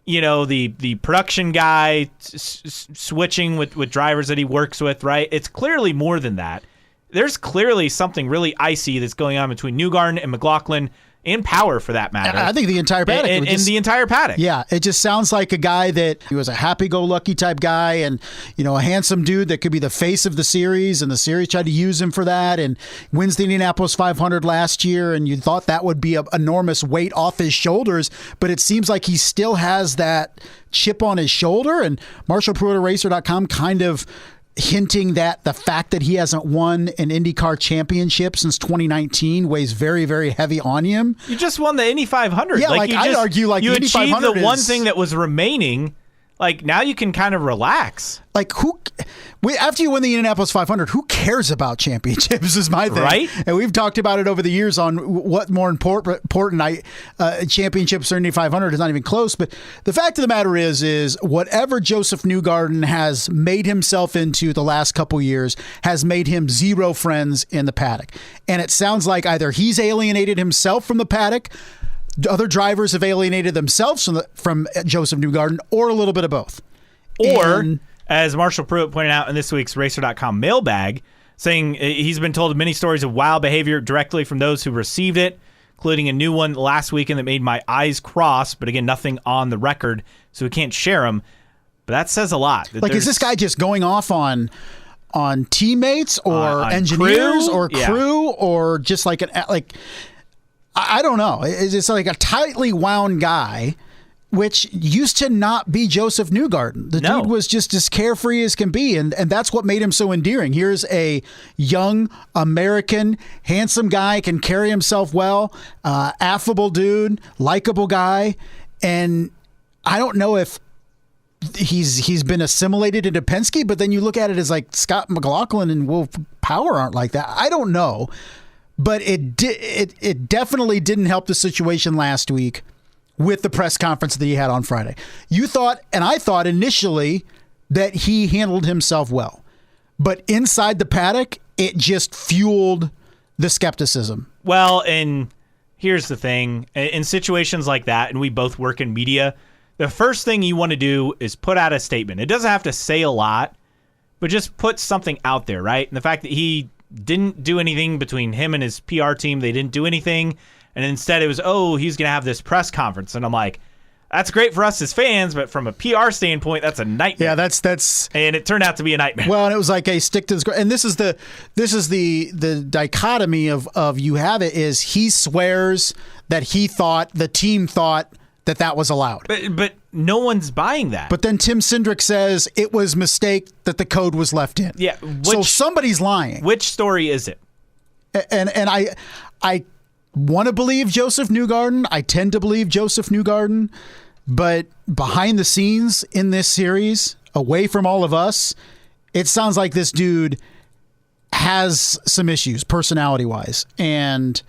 [SPEAKER 1] the production guy switching with drivers that he works with, right? It's clearly more than that. There's clearly something really icy that's going on between Newgarden and McLaughlin, and Power for that matter.
[SPEAKER 2] I think the entire paddock.
[SPEAKER 1] And the entire paddock.
[SPEAKER 2] Yeah, it just sounds like a guy that he was a happy-go-lucky type guy, and a handsome dude that could be the face of the series, and the series tried to use him for that, and wins the Indianapolis 500 last year, and you thought that would be an enormous weight off his shoulders, but it seems like he still has that chip on his shoulder, and MarshallPruittRacer.com kind of hinting that the fact that he hasn't won an IndyCar championship since 2019 weighs very, very heavy on him.
[SPEAKER 1] You just won the Indy 500.
[SPEAKER 2] Yeah, I'd argue the Indy 500
[SPEAKER 1] achieved the one thing that was remaining. Like, now you can kind of relax.
[SPEAKER 2] Like, after you win the Indianapolis 500, who cares about championships is my thing.
[SPEAKER 1] Right?
[SPEAKER 2] And we've talked about it over the years on what more important championships or Indy 500 is not even close. But the fact of the matter is whatever Joseph Newgarden has made himself into the last couple years has made him zero friends in the paddock. And it sounds like either he's alienated himself from the paddock, other drivers have alienated themselves from Joseph Newgarden, or a little bit of both.
[SPEAKER 1] Or, as Marshall Pruitt pointed out in this week's Racer.com mailbag, saying he's been told many stories of wild behavior directly from those who received it, including a new one last weekend that made my eyes cross, but again, nothing on the record, so we can't share them. But that says a lot.
[SPEAKER 2] Like, is this guy just going off on teammates or engineers crew? Or crew, or just like I don't know. It's like a tightly wound guy, which used to not be Joseph Newgarden. The dude was just as carefree as can be, and that's what made him so endearing. Here's a young American, handsome guy, can carry himself well, affable dude, likable guy, and I don't know if he's been assimilated into Penske, but then you look at it as like Scott McLaughlin and Will Power aren't like that. I don't know, but it definitely didn't help the situation last week with the press conference that he had on Friday. You thought, and I thought initially, that he handled himself well, but inside the paddock, it just fueled the skepticism.
[SPEAKER 1] Well, and here's the thing. In situations like that, and we both work in media, the first thing you want to do is put out a statement. It doesn't have to say a lot, but just put something out there, right? And the fact that he didn't do anything between him and his PR team, they didn't do anything, and instead it was, he's going to have this press conference. And I'm like, that's great for us as fans, but from a PR standpoint, that's a nightmare.
[SPEAKER 2] Yeah, that's
[SPEAKER 1] and it turned out to be a nightmare.
[SPEAKER 2] Well, and it was like a stick to the script. And this is the dichotomy of you have it is he swears that the team thought that was allowed.
[SPEAKER 1] But no one's buying that.
[SPEAKER 2] But then Tim Cindric says it was a mistake that the code was left in.
[SPEAKER 1] Yeah.
[SPEAKER 2] So somebody's lying.
[SPEAKER 1] Which story is it?
[SPEAKER 2] And I want to believe Joseph Newgarden. I tend to believe Joseph Newgarden. But behind the scenes in this series, away from all of us, it sounds like this dude has some issues personality-wise. And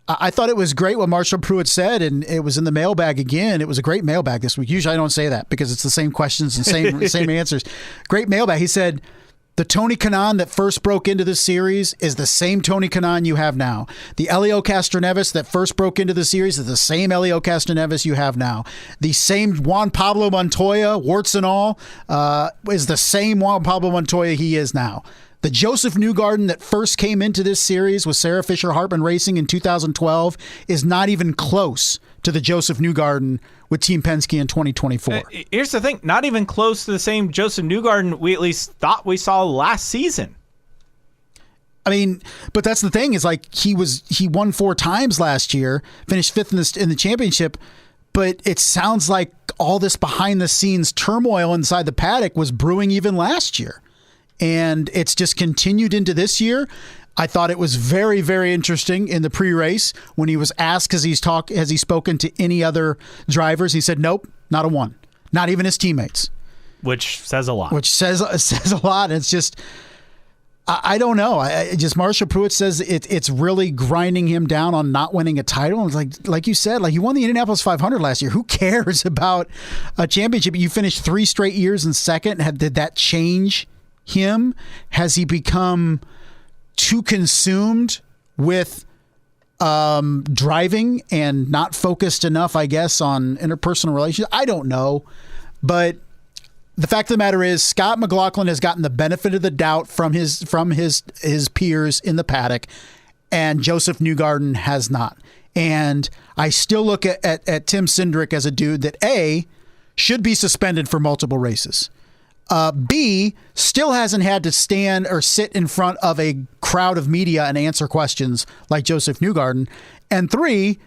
[SPEAKER 2] I thought it was great what Marshall Pruitt said, and it was in the mailbag again. It was a great mailbag this week. Usually I don't say that because it's the same questions and same answers. Great mailbag. He said, the Tony Kanaan that first broke into this series is the same Tony Kanaan you have now. The Elio Castroneves that first broke into the series is the same Elio Castroneves you have now. The same Juan Pablo Montoya, warts and all, is the same Juan Pablo Montoya he is now. The Joseph Newgarden that first came into this series with Sarah Fisher Hartman Racing in 2012 is not even close to the Joseph Newgarden with Team Penske in 2024.
[SPEAKER 1] Here's the thing, not even close to the same Joseph Newgarden we at least thought we saw last season.
[SPEAKER 2] I mean, but that's the thing is like he won 4 times last year, finished 5th in the championship, but it sounds like all this behind the scenes turmoil inside the paddock was brewing even last year. And it's just continued into this year. I thought it was very, very interesting in the pre-race when he was asked, has he spoken to any other drivers? He said, nope, not a one. Not even his teammates.
[SPEAKER 1] Which says a lot.
[SPEAKER 2] Which says a lot. It's just, I don't know. Just Marshall Pruitt says it's really grinding him down on not winning a title. It's like you said, like you won the Indianapolis 500 last year. Who cares about a championship? You finished 3 straight years in second. Did that change him? Has he become too consumed with driving and not focused enough, I guess, on interpersonal relations? I don't know. But the fact of the matter is Scott McLaughlin has gotten the benefit of the doubt from his peers in the paddock, and Joseph Newgarden has not. And I still look at Tim Cindric as a dude that A, should be suspended for multiple races. B, still hasn't had to stand or sit in front of a crowd of media and answer questions like Joseph Newgarden. And 3,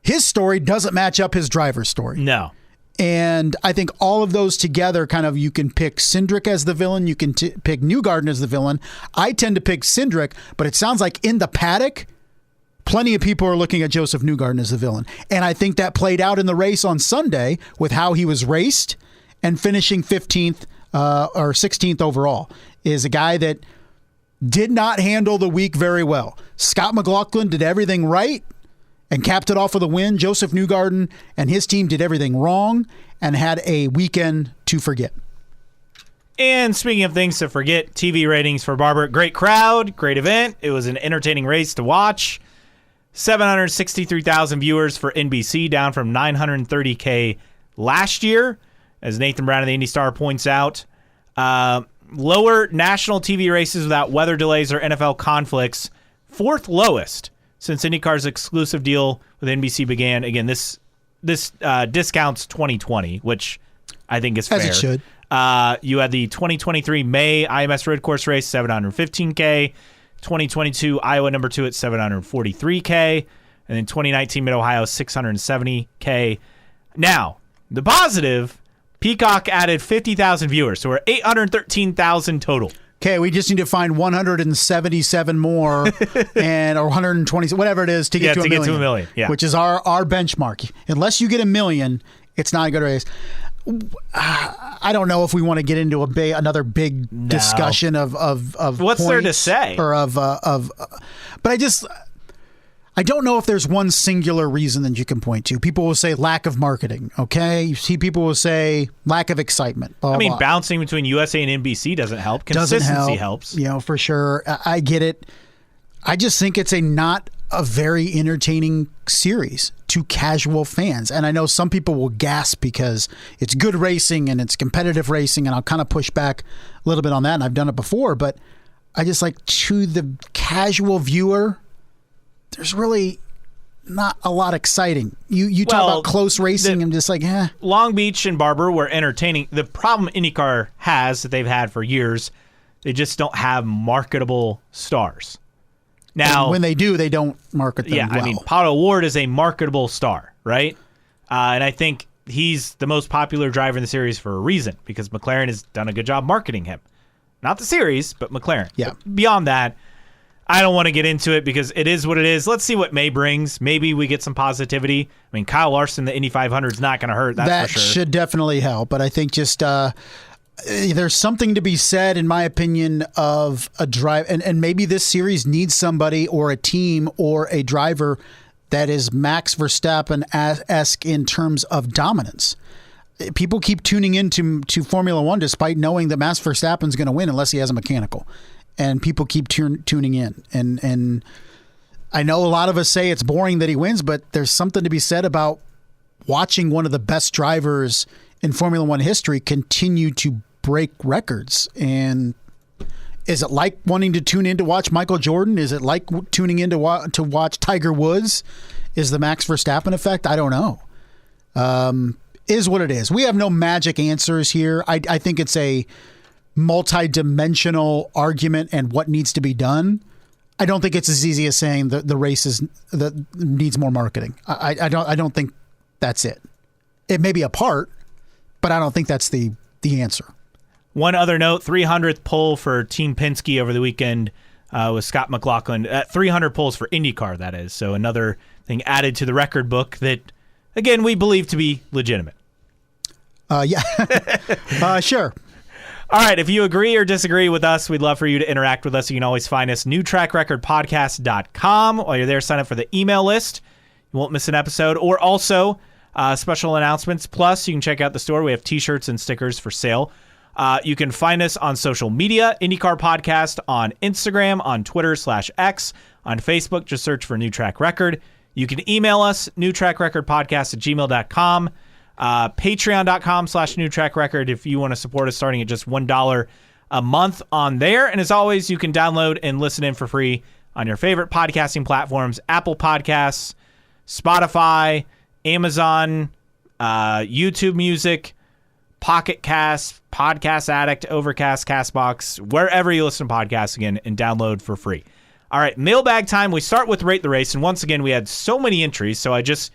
[SPEAKER 2] his story doesn't match up his driver's story.
[SPEAKER 1] No.
[SPEAKER 2] And I think all of those together, kind of, you can pick Cindric as the villain, you can pick Newgarden as the villain. I tend to pick Cindric, but it sounds like in the paddock, plenty of people are looking at Joseph Newgarden as the villain. And I think that played out in the race on Sunday with how he was raced and finishing 15th or 16th overall, is a guy that did not handle the week very well. Scott McLaughlin did everything right and capped it off with a win. Joseph Newgarden and his team did everything wrong and had a weekend to forget.
[SPEAKER 1] And speaking of things to forget, TV ratings for Barber. Great crowd, great event. It was an entertaining race to watch. 763,000 viewers for NBC, down from 930K last year, as Nathan Brown of the Indy Star points out. Lower national TV races without weather delays or NFL conflicts, 4th lowest since IndyCar's exclusive deal with NBC began. Again, this discounts 2020, which I think is fair.
[SPEAKER 2] As it should.
[SPEAKER 1] You had the 2023 May IMS Road Course race, 715K. 2022 Iowa number 2 at 743K. And then 2019 Mid-Ohio, $670K. Now, the positive, Peacock added 50,000 viewers, so we're 813,000 total.
[SPEAKER 2] Okay, we just need to find 177 more, or 120, whatever it is, to get to a million.
[SPEAKER 1] Yeah,
[SPEAKER 2] which is our benchmark. Unless you get a million, it's not a good race. I don't know if we want to get into another big discussion of
[SPEAKER 1] what's there to say,
[SPEAKER 2] or but I don't know if there's one singular reason that you can point to. People will say lack of marketing, okay? You see people will say lack of excitement. Blah, blah.
[SPEAKER 1] Bouncing between USA and NBC doesn't help. Consistency helps.
[SPEAKER 2] For sure. I get it. I just think it's not a very entertaining series to casual fans. And I know some people will gasp because it's good racing and it's competitive racing, and I'll kind of push back a little bit on that, and I've done it before, but I just to the casual viewer, there's really not a lot exciting. You talk about close racing, I'm just
[SPEAKER 1] Long Beach and Barber were entertaining. The problem IndyCar has that they've had for years, they just don't have marketable stars. Now,
[SPEAKER 2] and when they do, they don't market them well.
[SPEAKER 1] Pato O'Ward is a marketable star, right? And I think he's the most popular driver in the series for a reason, because McLaren has done a good job marketing him. Not the series, but McLaren.
[SPEAKER 2] Yeah.
[SPEAKER 1] But beyond that, I don't want to get into it because it is what it is. Let's see what May brings. Maybe we get some positivity. Kyle Larson, the Indy 500 is not going to hurt, that's for sure. That
[SPEAKER 2] should definitely help, but I think just there's something to be said, in my opinion, of a drive, and maybe this series needs somebody or a team or a driver that is Max Verstappen-esque in terms of dominance. People keep tuning into Formula One despite knowing that Max Verstappen's going to win unless he has a mechanical. And people keep tuning in. And I know a lot of us say it's boring that he wins, but there's something to be said about watching one of the best drivers in Formula One history continue to break records. And is it like wanting to tune in to watch Michael Jordan? Is it like tuning in to watch Tiger Woods? Is the Max Verstappen effect? I don't know. Is what it is. We have no magic answers here. I think it's a multi-dimensional argument and what needs to be done. I don't think it's as easy as saying the race needs more marketing. I don't think that's it. It may be a part, but I don't think that's the answer.
[SPEAKER 1] One other note, 300th pole for Team Penske over the weekend with Scott McLaughlin. 300 poles for IndyCar, that is. So another thing added to the record book that, again, we believe to be legitimate.
[SPEAKER 2] Yeah. Sure.
[SPEAKER 1] All right, if you agree or disagree with us, we'd love for you to interact with us. You can always find us newtrackrecordpodcast.com. While you're there, sign up for the email list. You won't miss an episode. Or also, special announcements. Plus, you can check out the store. We have T-shirts and stickers for sale. You can find us on social media, IndyCar Podcast on Instagram, on Twitter /X, on Facebook. Just search for New Track Record. You can email us, newtrackrecordpodcast@gmail.com. Patreon.com/newtrackrecord if you want to support us, starting at just $1 a month on there. And as always, you can download and listen in for free on your favorite podcasting platforms: Apple Podcasts, Spotify, Amazon, YouTube Music, Pocket Cast, Podcast Addict, Overcast, Castbox, wherever you listen to podcasts, again, and download for free. All right, mailbag time. We start with Rate the Race, and once again, we had so many entries, so I just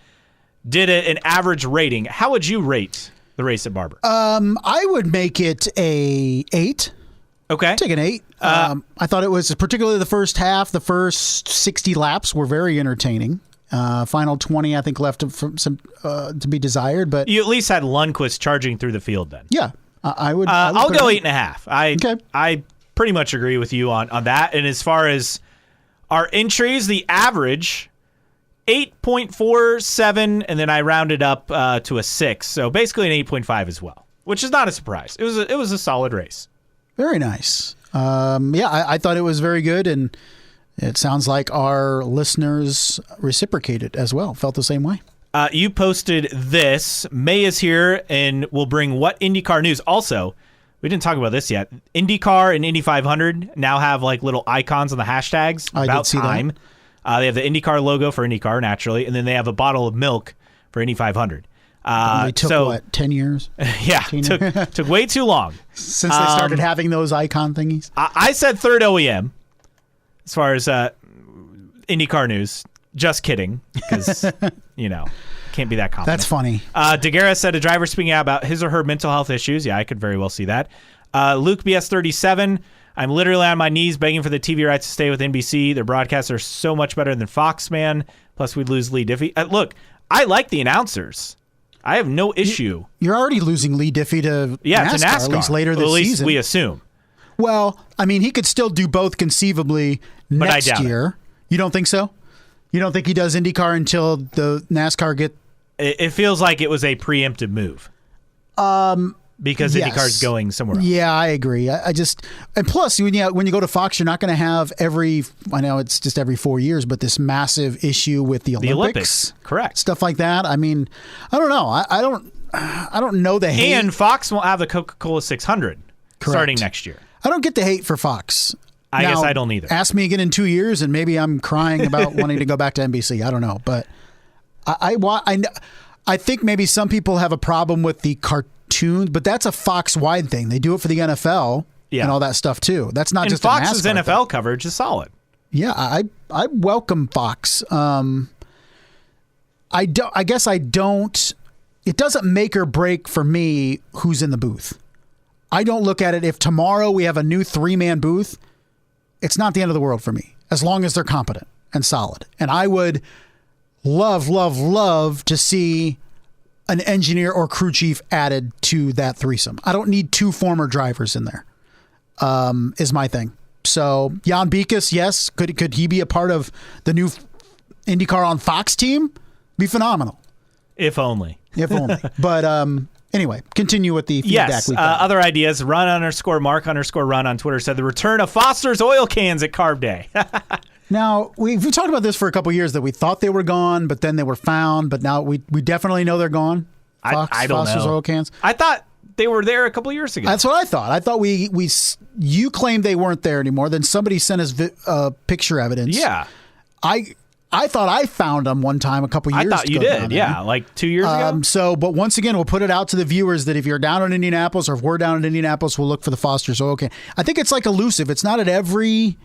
[SPEAKER 1] did an average rating. How would you rate the race at Barber?
[SPEAKER 2] I would make it a 8.
[SPEAKER 1] Okay.
[SPEAKER 2] Take an 8. I thought it was, particularly the first half, the first 60 laps were very entertaining. Final 20, I think, left some to be desired. But
[SPEAKER 1] you at least had Lundqvist charging through the field then.
[SPEAKER 2] Yeah, I would.
[SPEAKER 1] I'll go 8.5.
[SPEAKER 2] Okay.
[SPEAKER 1] I pretty much agree with you on that. And as far as our entries, the average 8.47, and then I rounded up to a 6. So basically an 8.5 as well, which is not a surprise. It was a solid race.
[SPEAKER 2] Very nice. I thought it was very good, and it sounds like our listeners reciprocated as well, felt the same way.
[SPEAKER 1] You posted this. May is here, and we'll bring what IndyCar news. Also, we didn't talk about this yet. IndyCar and Indy 500 now have like little icons on the hashtags.
[SPEAKER 2] I
[SPEAKER 1] About
[SPEAKER 2] did see
[SPEAKER 1] time.
[SPEAKER 2] That.
[SPEAKER 1] They have the IndyCar logo for IndyCar, naturally, and then they have a bottle of milk for Indy 500.
[SPEAKER 2] It took, 10 years?
[SPEAKER 1] Yeah, took way too long.
[SPEAKER 2] Since they started having those icon thingies?
[SPEAKER 1] I said third OEM as far as IndyCar news. Just kidding, because, can't be that confident.
[SPEAKER 2] That's funny.
[SPEAKER 1] Daguerre said a driver speaking out about his or her mental health issues. Yeah, I could very well see that. Luke BS37, I'm literally on my knees begging for the TV rights to stay with NBC. Their broadcasts are so much better than Fox, man. Plus, we'd lose Lee Diffie. Look, I like the announcers. I have no issue.
[SPEAKER 2] You're already losing Lee Diffie to NASCAR, at least later this season.
[SPEAKER 1] We assume.
[SPEAKER 2] Well, I mean, he could still do both conceivably next year. You don't think so? You don't think he does IndyCar until the NASCAR get...
[SPEAKER 1] It feels like it was a preemptive move. Because
[SPEAKER 2] yes.
[SPEAKER 1] IndyCar's going somewhere else.
[SPEAKER 2] Yeah, I agree. And plus, when you go to Fox, you're not going to have I know it's just every 4 years, but this massive issue with the Olympics.
[SPEAKER 1] Correct.
[SPEAKER 2] Stuff like that. I mean, I don't know. I don't know the hate.
[SPEAKER 1] And Fox will have the Coca-Cola 600 starting next year.
[SPEAKER 2] I don't get the hate for Fox.
[SPEAKER 1] I guess I don't either.
[SPEAKER 2] Ask me again in 2 years, and maybe I'm crying about wanting to go back to NBC. I don't know, but I think maybe some people have a problem with the cartoons, but that's a Fox-wide thing. They do it for the NFL and all that stuff too. That's not just
[SPEAKER 1] Fox's
[SPEAKER 2] a NASCAR
[SPEAKER 1] NFL
[SPEAKER 2] thing.
[SPEAKER 1] coverage is solid.
[SPEAKER 2] Yeah, I welcome Fox. I guess I don't. It doesn't make or break for me who's in the booth. I don't look at it if tomorrow we have a new 3-man booth. It's not the end of the world for me, as long as they're competent and solid. And I would love to see an engineer or crew chief added to that threesome. I don't need 2 former drivers in there, is my thing. So Jan Bikus, yes. Could he be a part of the new IndyCar on Fox team? Be phenomenal.
[SPEAKER 1] If only.
[SPEAKER 2] But anyway, continue with the feedback.
[SPEAKER 1] Yes, other ideas. Run_Mark_Run on Twitter said the return of Foster's oil cans at Carb Day.
[SPEAKER 2] Now, we've talked about this for a couple of years, that we thought they were gone, but then they were found. But now we definitely know they're gone.
[SPEAKER 1] I don't
[SPEAKER 2] Foster's
[SPEAKER 1] know.
[SPEAKER 2] oil cans.
[SPEAKER 1] I thought they were there a couple of years ago.
[SPEAKER 2] That's what I thought. I thought you claimed they weren't there anymore. Then somebody sent us picture evidence.
[SPEAKER 1] Yeah.
[SPEAKER 2] I thought I found them one time a couple years ago.
[SPEAKER 1] I thought you did, like 2 years ago.
[SPEAKER 2] But once again, we'll put it out to the viewers that if you're down in Indianapolis, or if we're down in Indianapolis, we'll look for the Foster's oil can. I think it's like elusive. It's not at every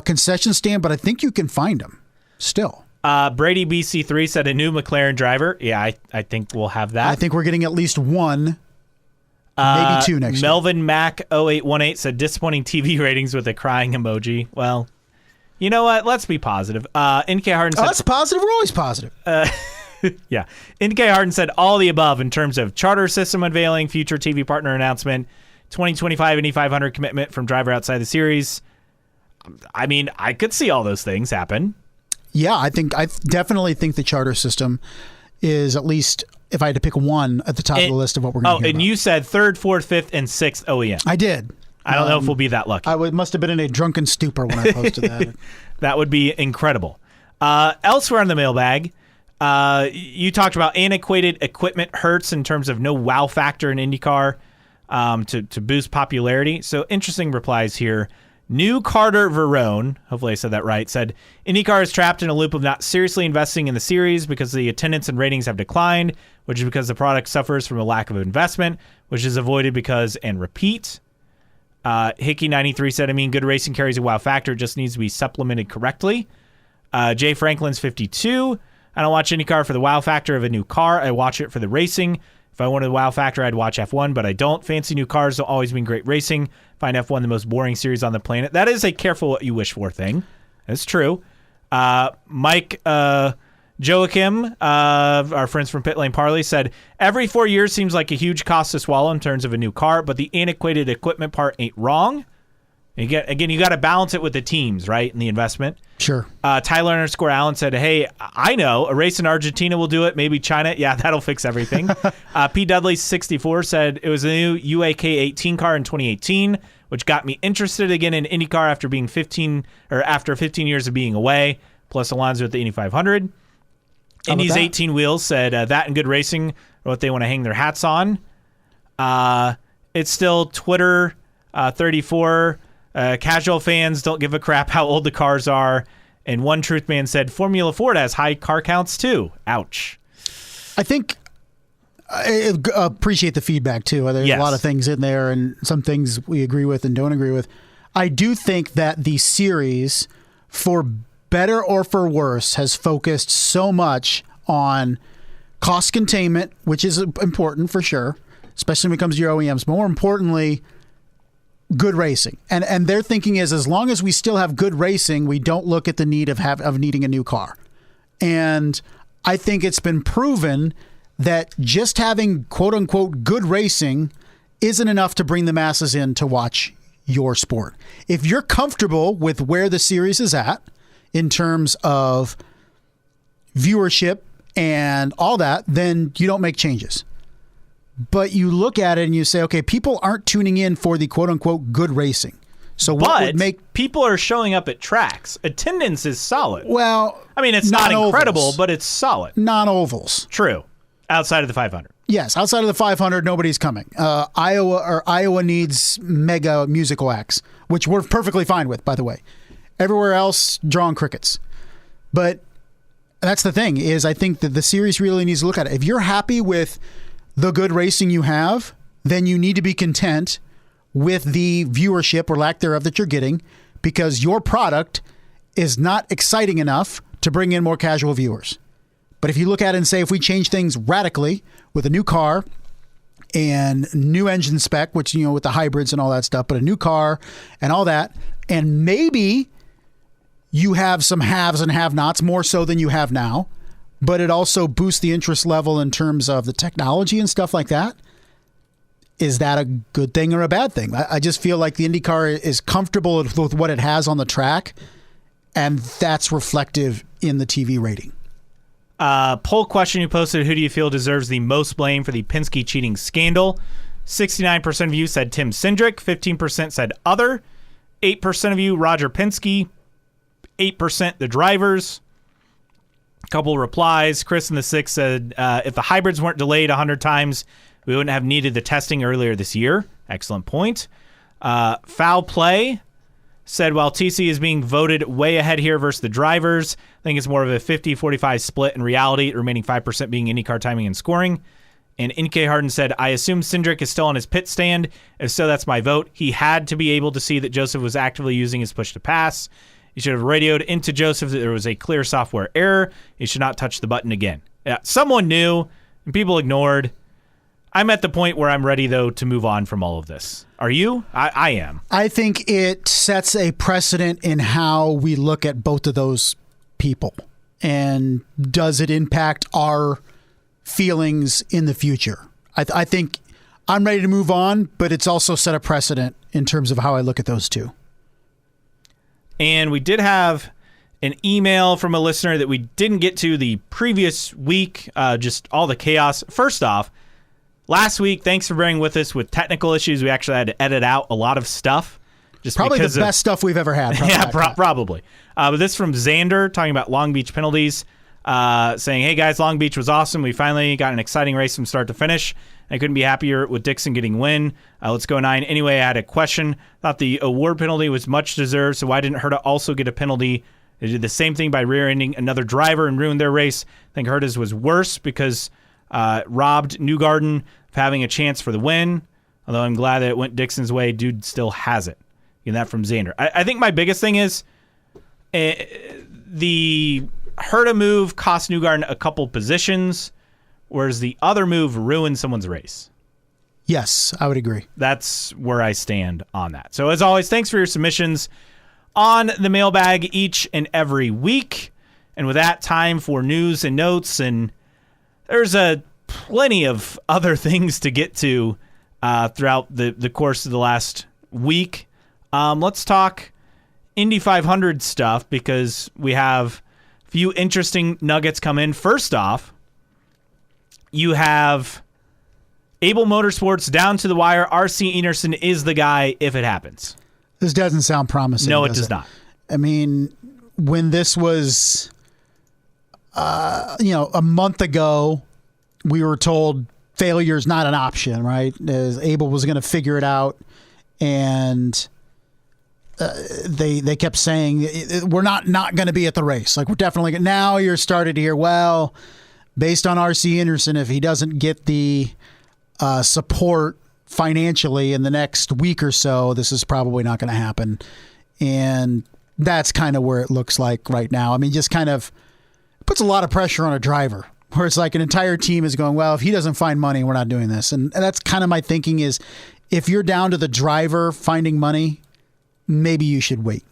[SPEAKER 2] concession stand, but I think you can find them still.
[SPEAKER 1] Brady BC3 said a new McLaren driver. Yeah, I think we'll have that.
[SPEAKER 2] I think we're getting at least one, maybe 2 next year.
[SPEAKER 1] Melvin Mac 0818 said disappointing TV ratings with a crying emoji. Well, you know what? Let's be positive. NK Harden said...
[SPEAKER 2] that's positive. We're always positive.
[SPEAKER 1] Yeah. NK Harden said all the above in terms of charter system unveiling, future TV partner announcement, 2025 Indy 500 commitment from driver outside the series. I mean, I could see all those things happen.
[SPEAKER 2] Yeah, I definitely think the charter system is, at least if I had to pick one, at the top of the list of what we're going to hear about.
[SPEAKER 1] You said 3rd, 4th, 5th, and 6th OEM.
[SPEAKER 2] I did.
[SPEAKER 1] I don't know if we'll be that lucky.
[SPEAKER 2] Must have been in a drunken stupor when I posted that.
[SPEAKER 1] That would be incredible. Elsewhere in the mailbag, you talked about antiquated equipment hurts in terms of no wow factor in IndyCar to boost popularity. So interesting replies here. New Carter Verone, hopefully I said that right, said IndyCar is trapped in a loop of not seriously investing in the series because the attendance and ratings have declined, which is because the product suffers from a lack of investment, which is avoided because and repeat. Hickey93 said, good racing carries a wow factor, it just needs to be supplemented correctly. Jay Franklin's 52. I don't watch IndyCar for the wow factor of a new car. I watch it for the racing. If I wanted the wow factor, I'd watch F1, but I don't. Fancy new cars don't always mean great racing. Find F1 the most boring series on the planet. That is a careful what you wish for thing. That's true. Mike Joachim, our friends from Pit Lane Parley, said, every 4 years seems like a huge cost to swallow in terms of a new car, but the antiquated equipment part ain't wrong. You got to balance it with the teams, right, and the investment.
[SPEAKER 2] Sure.
[SPEAKER 1] Tyler_Allen said, hey, I know, a race in Argentina will do it, maybe China. Yeah, that'll fix everything. P. Dudley 64 said, it was a new UAK 18 car in 2018, which got me interested again in IndyCar after 15 years of being away, plus Alonso at the Indy 500. Indy's 18 wheels said that and good racing are what they want to hang their hats on. It's still Twitter 34. Casual fans don't give a crap how old the cars are. And one truth man said Formula Ford has high car counts too. Ouch.
[SPEAKER 2] I think I appreciate the feedback too. There's a lot of things in there and some things we agree with and don't agree with. I do think that the series, for better or for worse, has focused so much on cost containment, which is important for sure, especially when it comes to your OEMs. More importantly, good racing. And their thinking is, as long as we still have good racing, we don't look at the need of needing a new car. And I think it's been proven that just having quote unquote good racing isn't enough to bring the masses in to watch your sport. If you're comfortable with where the series is at in terms of viewership and all that, then you don't make changes. But you look at it and you say, okay, people aren't tuning in for the quote unquote good racing. So what would make
[SPEAKER 1] people are showing up at tracks? Attendance is solid.
[SPEAKER 2] Well,
[SPEAKER 1] I mean, it's not incredible, but it's solid.
[SPEAKER 2] Non-ovals.
[SPEAKER 1] True. Outside of the 500.
[SPEAKER 2] Yes, outside of the 500, nobody's coming. Iowa needs mega musical acts, which we're perfectly fine with, by the way. Everywhere else, drawing crickets. But that's the thing, is I think that the series really needs to look at it. If you're happy with the good racing you have, then you need to be content with the viewership or lack thereof that you're getting, because your product is not exciting enough to bring in more casual viewers. But if you look at it and say, if we change things radically with a new car and new engine spec, which, you know, with the hybrids and all that stuff, but a new car and all that, and maybe you have some haves and have-nots more so than you have now, but it also boosts the interest level in terms of the technology and stuff like that. Is that a good thing or a bad thing? I just feel like the IndyCar is comfortable with what it has on the track, and that's reflective in the TV rating.
[SPEAKER 1] Poll question you posted: who do you feel deserves the most blame for the Penske cheating scandal? 69% of you said Tim Cindric, 15% said other, 8% of you Roger Penske, 8% the drivers. A couple replies. Chris in the 6 said, if the hybrids weren't delayed 100 times, we wouldn't have needed the testing earlier this year. Excellent point. Foul play said, while TC is being voted way ahead here versus the drivers, I think it's more of a 50-45 split in reality, remaining 5% being IndyCar timing and scoring. And NK Harden said, I assume Cindric is still on his pit stand. If so, that's my vote. He had to be able to see that Joseph was actively using his push to pass. He should have radioed into Joseph that there was a clear software error. He should not touch the button again. Yeah, someone knew, and people ignored. I'm at the point where I'm ready, though, to move on from all of this. Are you? I am.
[SPEAKER 2] I think it sets a precedent in how we look at both of those people. And does it impact our feelings in the future? I think I'm ready to move on, but it's also set a precedent in terms of how I look at those two.
[SPEAKER 1] And we did have an email from a listener that we didn't get to the previous week, just all the chaos. First off, last week, thanks for bearing with us with technical issues. We actually had to edit out a lot of stuff. Just
[SPEAKER 2] probably the best stuff we've ever had.
[SPEAKER 1] Probably. But this from Xander, talking about Long Beach penalties, saying, hey guys, Long Beach was awesome. We finally got an exciting race from start to finish. I couldn't be happier with Dixon getting win. Let's go 9. Anyway, I had a question. Thought the award penalty was much deserved, so why didn't Herta also get a penalty? They did the same thing by rear-ending another driver and ruined their race. I think Herta's was worse because robbed Newgarden of having a chance for the win. Although I'm glad that it went Dixon's way, dude still has it. And that from Xander. I think my biggest thing is the Herta move cost Newgarden a couple positions, whereas the other move ruined someone's race.
[SPEAKER 2] Yes, I would agree.
[SPEAKER 1] That's where I stand on that. So as always, thanks for your submissions on the mailbag each and every week. And with that, time for news and notes. And there's plenty of other things to get to throughout the course of the last week. Let's talk Indy 500 stuff because we have a few interesting nuggets come in. First off, you have Able Motorsports down to the wire. RC Enerson is the guy if it happens.
[SPEAKER 2] This doesn't sound promising.
[SPEAKER 1] No, it does not.
[SPEAKER 2] I mean, when this was, a month ago, we were told failure is not an option, right? As Able was going to figure it out, and they kept saying we're not going to be at the race. Like, we're definitely now you're started to hear, well, based on RC Enerson, if he doesn't get the support financially in the next week or so, this is probably not going to happen. And That's kind of where it looks like right now. I mean, just kind of puts a lot of pressure on a driver where it's like an entire team is going, well, if he doesn't find money, we're not doing this. And that's kind of my thinking is if you're down to the driver finding money, maybe you should wait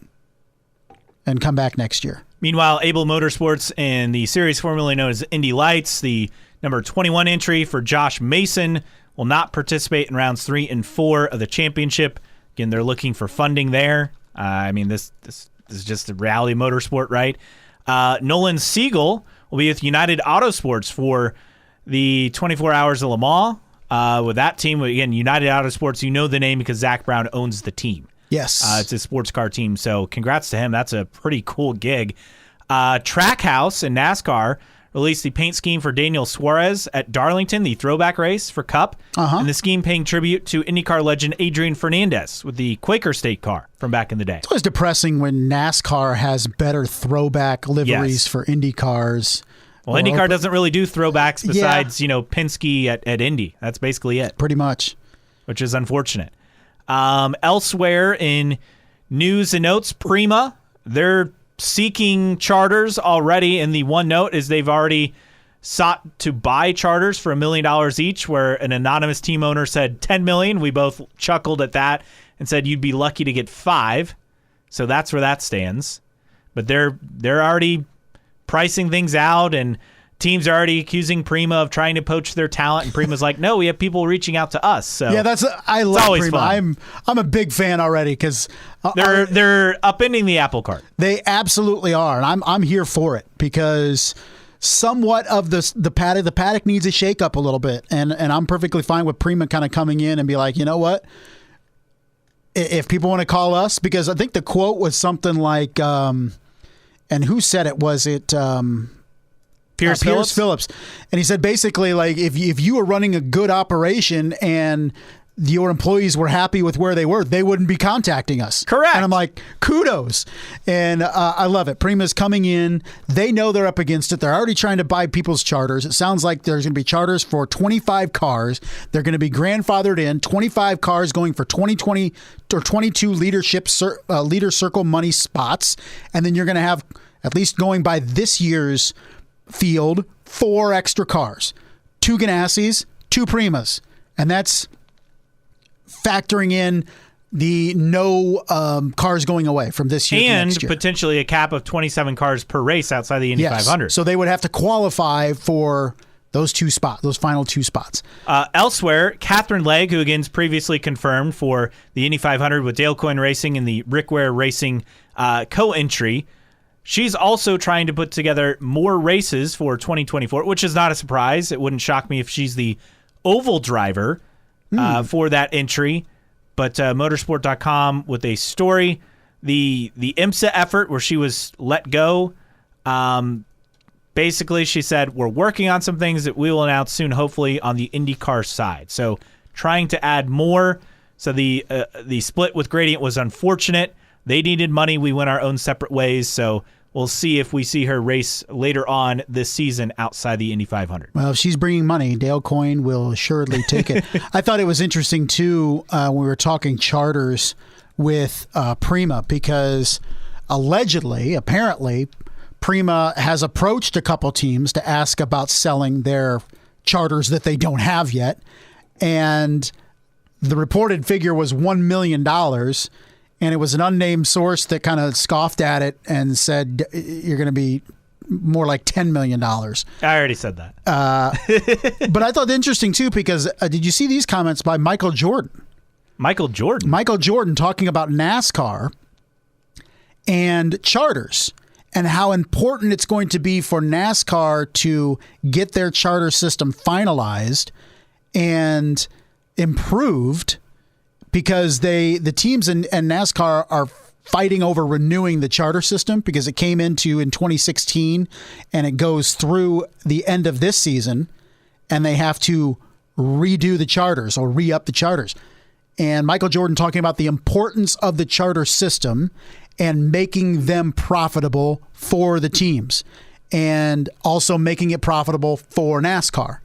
[SPEAKER 2] and come back next year.
[SPEAKER 1] Meanwhile, Able Motorsports and the series formerly known as Indy Lights, the number 21 entry for Josh Mason, will not participate in rounds 3 and 4 of the championship. Again, they're looking for funding there. I mean, this is just a reality motorsport, right? Nolan Siegel will be with United Autosports for the 24 Hours of Le Mans. With that team, again, United Autosports, you know the name because Zach Brown owns the team.
[SPEAKER 2] Yes.
[SPEAKER 1] It's a sports car team, so congrats to him. That's a pretty cool gig. Trackhouse in NASCAR released the paint scheme for Daniel Suarez at Darlington, the throwback race for Cup, and the scheme paying tribute to IndyCar legend Adrian Fernandez with the Quaker State car from back in the day.
[SPEAKER 2] It's always depressing when NASCAR has better throwback liveries for Indy cars.
[SPEAKER 1] Well, IndyCar doesn't really do throwbacks besides, Penske at Indy. That's basically it.
[SPEAKER 2] Pretty much.
[SPEAKER 1] Which is unfortunate. Elsewhere in news and notes, Prima, they're seeking charters already, and the one note is they've already sought to buy charters for $1 million each, where an anonymous team owner said $10 million. We both chuckled at that and said you'd be lucky to get 5. So that's where that stands. But they're already pricing things out, and teams are already accusing Prima of trying to poach their talent, and Prima's like, no, we have people reaching out to us. So
[SPEAKER 2] yeah, I love Prima.
[SPEAKER 1] Fun.
[SPEAKER 2] I'm a big fan already because
[SPEAKER 1] they're upending the apple cart.
[SPEAKER 2] They absolutely are, and I'm here for it because somewhat of the paddock needs a shake up a little bit, and I'm perfectly fine with Prima kind of coming in and be like, you know what, if people want to call us, because I think the quote was something like, and who said it? Was it
[SPEAKER 1] Pierce
[SPEAKER 2] Phillips? And he said basically, like, if you were running a good operation and your employees were happy with where they were, they wouldn't be contacting us.
[SPEAKER 1] Correct.
[SPEAKER 2] And I'm like, kudos. And I love it. Prima's coming in. They know they're up against it. They're already trying to buy people's charters. It sounds like there's going to be charters for 25 cars. They're going to be grandfathered in. 25 cars going for 2020 or 22 leader circle money spots. And then you're going to have, at least going by this year's field, 4 extra cars, 2 Ganassis, 2 Primas, and that's factoring in the no cars going away from this year
[SPEAKER 1] and
[SPEAKER 2] to next year.
[SPEAKER 1] Potentially a cap of 27 cars per race outside the Indy 500.
[SPEAKER 2] So they would have to qualify for those final 2 spots.
[SPEAKER 1] Elsewhere, Catherine Legg, who again is previously confirmed for the Indy 500 with Dale Coyne Racing and the Rick Ware Racing co-entry. She's also trying to put together more races for 2024, which is not a surprise. It wouldn't shock me if she's the oval driver for that entry. But motorsport.com with a story, the IMSA effort where she was let go, basically she said, we're working on some things that we will announce soon, hopefully on the IndyCar side. So trying to add more. So the split with Gradient was unfortunate. They needed money. We went our own separate ways. So we'll see if we see her race later on this season outside the Indy 500.
[SPEAKER 2] Well, if she's bringing money, Dale Coyne will assuredly take it. I thought it was interesting, too, when we were talking charters with Prima, because apparently, Prima has approached a couple teams to ask about selling their charters that they don't have yet. And the reported figure was $1 million. And it was an unnamed source that kind of scoffed at it and said, you're going to be more like $10 million.
[SPEAKER 1] I already said that.
[SPEAKER 2] But I thought interesting, too, because did you see these comments by Michael Jordan?
[SPEAKER 1] Michael Jordan
[SPEAKER 2] talking about NASCAR and charters and how important it's going to be for NASCAR to get their charter system finalized and improved, because the teams and NASCAR are fighting over renewing the charter system because it came into in 2016 and it goes through the end of this season, and they have to redo the charters or re-up the charters. And Michael Jordan talking about the importance of the charter system and making them profitable for the teams and also making it profitable for NASCAR.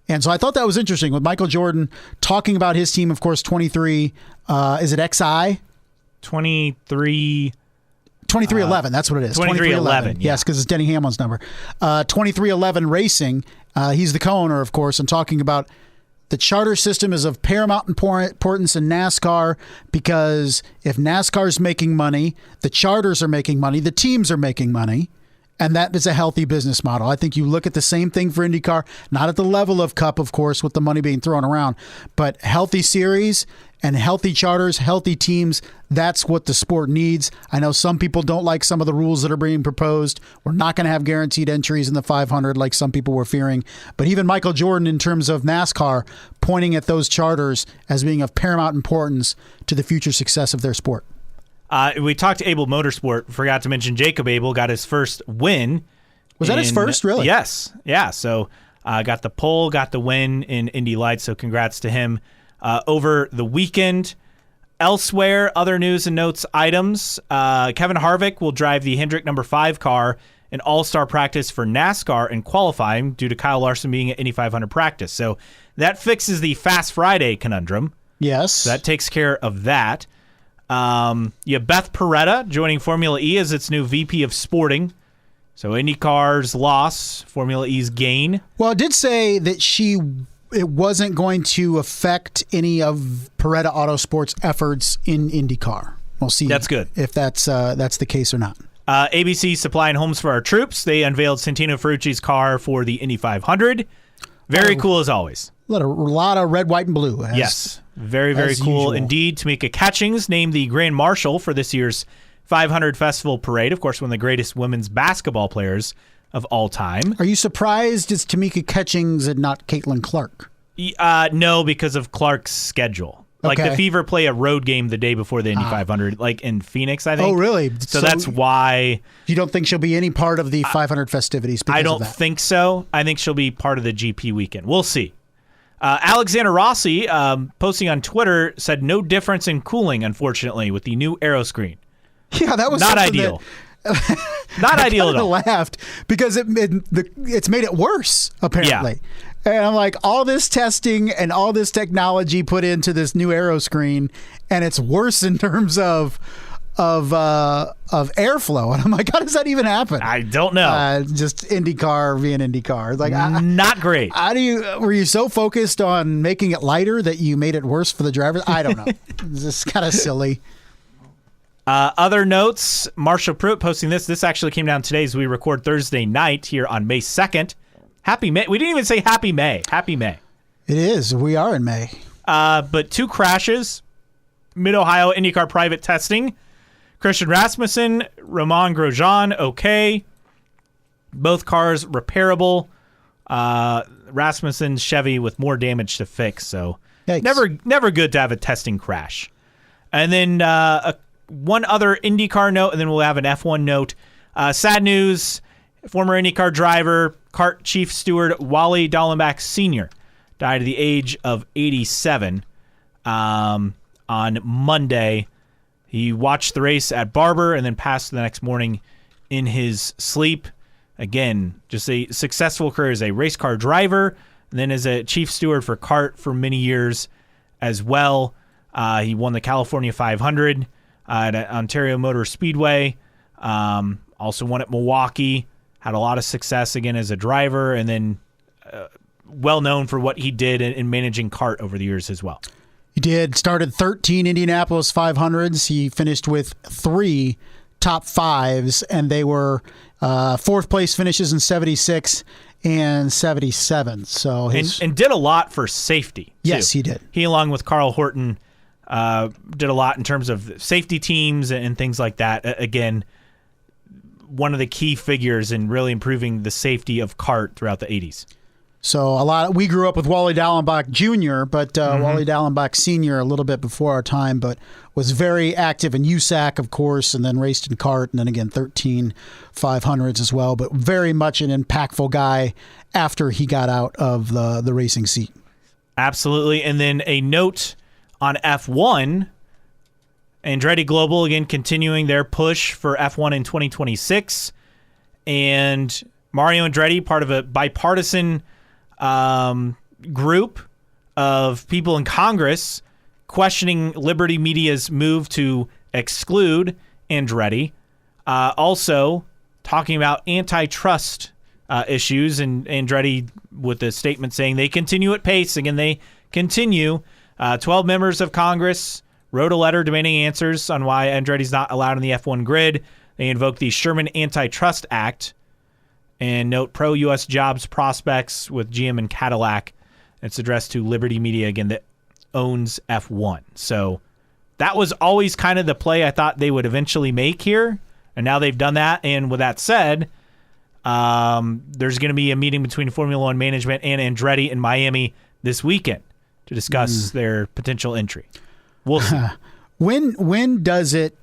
[SPEAKER 2] And so I thought that was interesting with Michael Jordan talking about his team, of course, 23. Is it XI?
[SPEAKER 1] 23.
[SPEAKER 2] 2311, that's what it is.
[SPEAKER 1] 2311,
[SPEAKER 2] Yes, because it's Denny Hamlin's number. 2311 Racing, he's the co-owner, of course, and talking about the charter system is of paramount importance in NASCAR because if NASCAR is making money, the charters are making money, the teams are making money, and that is a healthy business model. I think you look at the same thing for IndyCar, not at the level of Cup, of course, with the money being thrown around, but healthy series and healthy charters, healthy teams, that's what the sport needs. I know some people don't like some of the rules that are being proposed. We're not going to have guaranteed entries in the 500 like some people were fearing. But even Michael Jordan, in terms of NASCAR, pointing at those charters as being of paramount importance to the future success of their sport.
[SPEAKER 1] We talked to Abel Motorsport. Forgot to mention Jacob Abel got his first win.
[SPEAKER 2] Was that his first, really?
[SPEAKER 1] Yes. Yeah. So got the pole, got the win in Indy Lights. So congrats to him. Over the weekend. Elsewhere, other news and notes items. Kevin Harvick will drive the Hendrick number 5 car in all-star practice for NASCAR and qualifying due to Kyle Larson being at Indy 500 practice. So that fixes the Fast Friday conundrum.
[SPEAKER 2] Yes.
[SPEAKER 1] So that takes care of that. You have Beth Peretta joining Formula E as its new VP of Sporting. So IndyCar's loss, Formula E's gain.
[SPEAKER 2] Well, it did say that it wasn't going to affect any of Peretta Autosport's efforts in IndyCar. We'll see.
[SPEAKER 1] That's good.
[SPEAKER 2] If that's the case or not.
[SPEAKER 1] ABC supplying homes for our troops. They unveiled Santino Ferrucci's car for the Indy 500. Very cool as always.
[SPEAKER 2] A lot of red, white, and blue.
[SPEAKER 1] Yes. Very, very cool
[SPEAKER 2] usual.
[SPEAKER 1] indeed. Tamika Catchings named the Grand Marshal for this year's 500 Festival Parade. Of course, one of the greatest women's basketball players of all time.
[SPEAKER 2] Are you surprised it's Tamika Catchings and not Caitlin Clark?
[SPEAKER 1] No, because of Clark's schedule. Like
[SPEAKER 2] Okay.
[SPEAKER 1] the Fever play a road game the day before the Indy 500, like in Phoenix, I think.
[SPEAKER 2] Oh, really?
[SPEAKER 1] So that's why.
[SPEAKER 2] You don't think she'll be any part of the 500 festivities because
[SPEAKER 1] I
[SPEAKER 2] of
[SPEAKER 1] don't
[SPEAKER 2] that?
[SPEAKER 1] think so. I think she'll be part of the GP weekend. We'll see. Alexander Rossi, posting on Twitter, said no difference in cooling, unfortunately, with the new aero screen.
[SPEAKER 2] Yeah, that was
[SPEAKER 1] Not
[SPEAKER 2] something
[SPEAKER 1] ideal. Not ideal at
[SPEAKER 2] I
[SPEAKER 1] all.
[SPEAKER 2] laughed because it's made it worse, apparently. And I'm like, all this testing and all this technology put into this new aero screen, and it's worse in terms of airflow. And I'm like, how does that even happen?
[SPEAKER 1] I don't know.
[SPEAKER 2] Just IndyCar being IndyCar. It's like,
[SPEAKER 1] Not great.
[SPEAKER 2] were you so focused on making it lighter that you made it worse for the drivers? I don't know. It's just kind of silly.
[SPEAKER 1] Other notes, Marshall Pruitt posting this. This actually came down today as we record Thursday night here on May 2nd. Happy May. We didn't even say Happy May. Happy May.
[SPEAKER 2] It is. We are in May.
[SPEAKER 1] But 2 crashes. Mid-Ohio IndyCar private testing. Christian Rasmussen, Romain Grosjean, okay. Both cars repairable. Rasmussen's Chevy with more damage to fix. So
[SPEAKER 2] Yikes.
[SPEAKER 1] never good to have a testing crash. And then one other IndyCar note, and then we'll have an F1 note. Sad news, former IndyCar driver, kart chief steward Wally Dallenbach Sr. died at the age of 87 on Monday. He watched the race at Barber and then passed the next morning in his sleep. Again, just a successful career as a race car driver, and then as a chief steward for kart for many years as well. He won the California 500 at Ontario Motor Speedway. Also won at Milwaukee. Had a lot of success again as a driver, and then well known for what he did in managing kart over the years as well.
[SPEAKER 2] He did. Started 13 Indianapolis 500s. He finished with 3 top 5s, and they were 4th place finishes in 76 and 77. So
[SPEAKER 1] and did a lot for safety, too.
[SPEAKER 2] Yes, he did.
[SPEAKER 1] He, along with Carl Horton, did a lot in terms of safety teams and things like that. Again, one of the key figures in really improving the safety of kart throughout the 80s.
[SPEAKER 2] So we grew up with Wally Dallenbach Jr., but Wally Dallenbach Sr. a little bit before our time, but was very active in USAC, of course, and then raced in kart, and then again 13 500s as well, but very much an impactful guy after he got out of the racing seat.
[SPEAKER 1] Absolutely. And then a note on F1, Andretti Global, again, continuing their push for F1 in 2026, and Mario Andretti, part of a bipartisan group of people in Congress questioning Liberty Media's move to exclude Andretti. Also, talking about antitrust issues, and Andretti with a statement saying they continue at pace. Again, they continue. 12 members of Congress wrote a letter demanding answers on why Andretti's not allowed in the F1 grid. They invoke the Sherman Antitrust Act and note pro-U.S. jobs prospects with GM and Cadillac. It's addressed to Liberty Media, again, that owns F1. So that was always kind of the play I thought they would eventually make here, and now they've done that. And with that said, there's going to be a meeting between Formula One management and Andretti in Miami this weekend to discuss their potential entry. We'll see.
[SPEAKER 2] When does it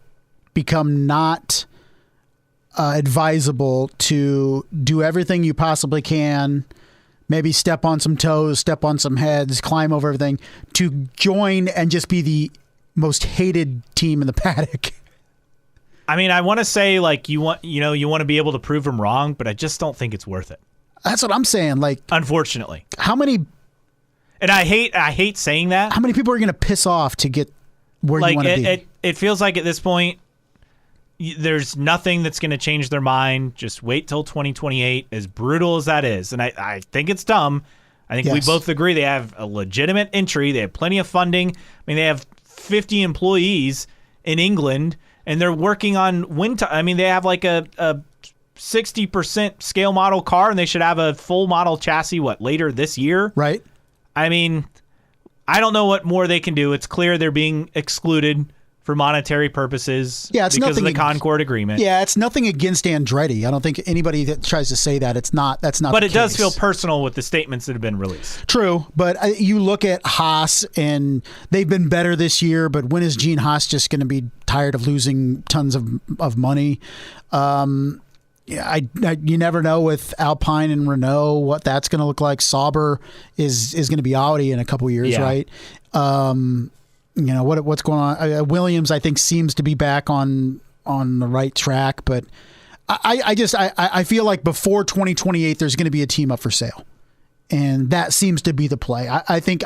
[SPEAKER 2] become not advisable to do everything you possibly can, maybe step on some toes, step on some heads, climb over everything, to join and just be the most hated team in the paddock?
[SPEAKER 1] I mean, I want to say like you want to be able to prove them wrong, but I just don't think it's worth it.
[SPEAKER 2] That's what I'm saying. Like,
[SPEAKER 1] unfortunately,
[SPEAKER 2] how many?
[SPEAKER 1] And I hate saying that.
[SPEAKER 2] How many people are going to piss off to get where you want to be?
[SPEAKER 1] It feels like at this point, there's nothing that's going to change their mind. Just wait till 2028, as brutal as that is. And I think it's dumb. I think we both agree they have a legitimate entry. They have plenty of funding. I mean, they have 50 employees in England, and they're working on wind. I mean, they have like a 60% scale model car, and they should have a full model chassis, later this year?
[SPEAKER 2] Right.
[SPEAKER 1] I mean, I don't know what more they can do. It's clear they're being excluded for monetary purposes because of the Concord agreement.
[SPEAKER 2] Yeah, it's nothing against Andretti. I don't think anybody that tries to say that, that's not
[SPEAKER 1] But it does feel personal with the statements that have been released.
[SPEAKER 2] True, but you look at Haas, and they've been better this year, but when is Gene Haas just going to be tired of losing tons of money? You never know with Alpine and Renault what that's going to look like. Sauber is going to be Audi in a couple of years, right? What's going on? Williams, I think, seems to be back on the right track, but I feel like before 2028, there's going to be a team up for sale, and that seems to be the play. I think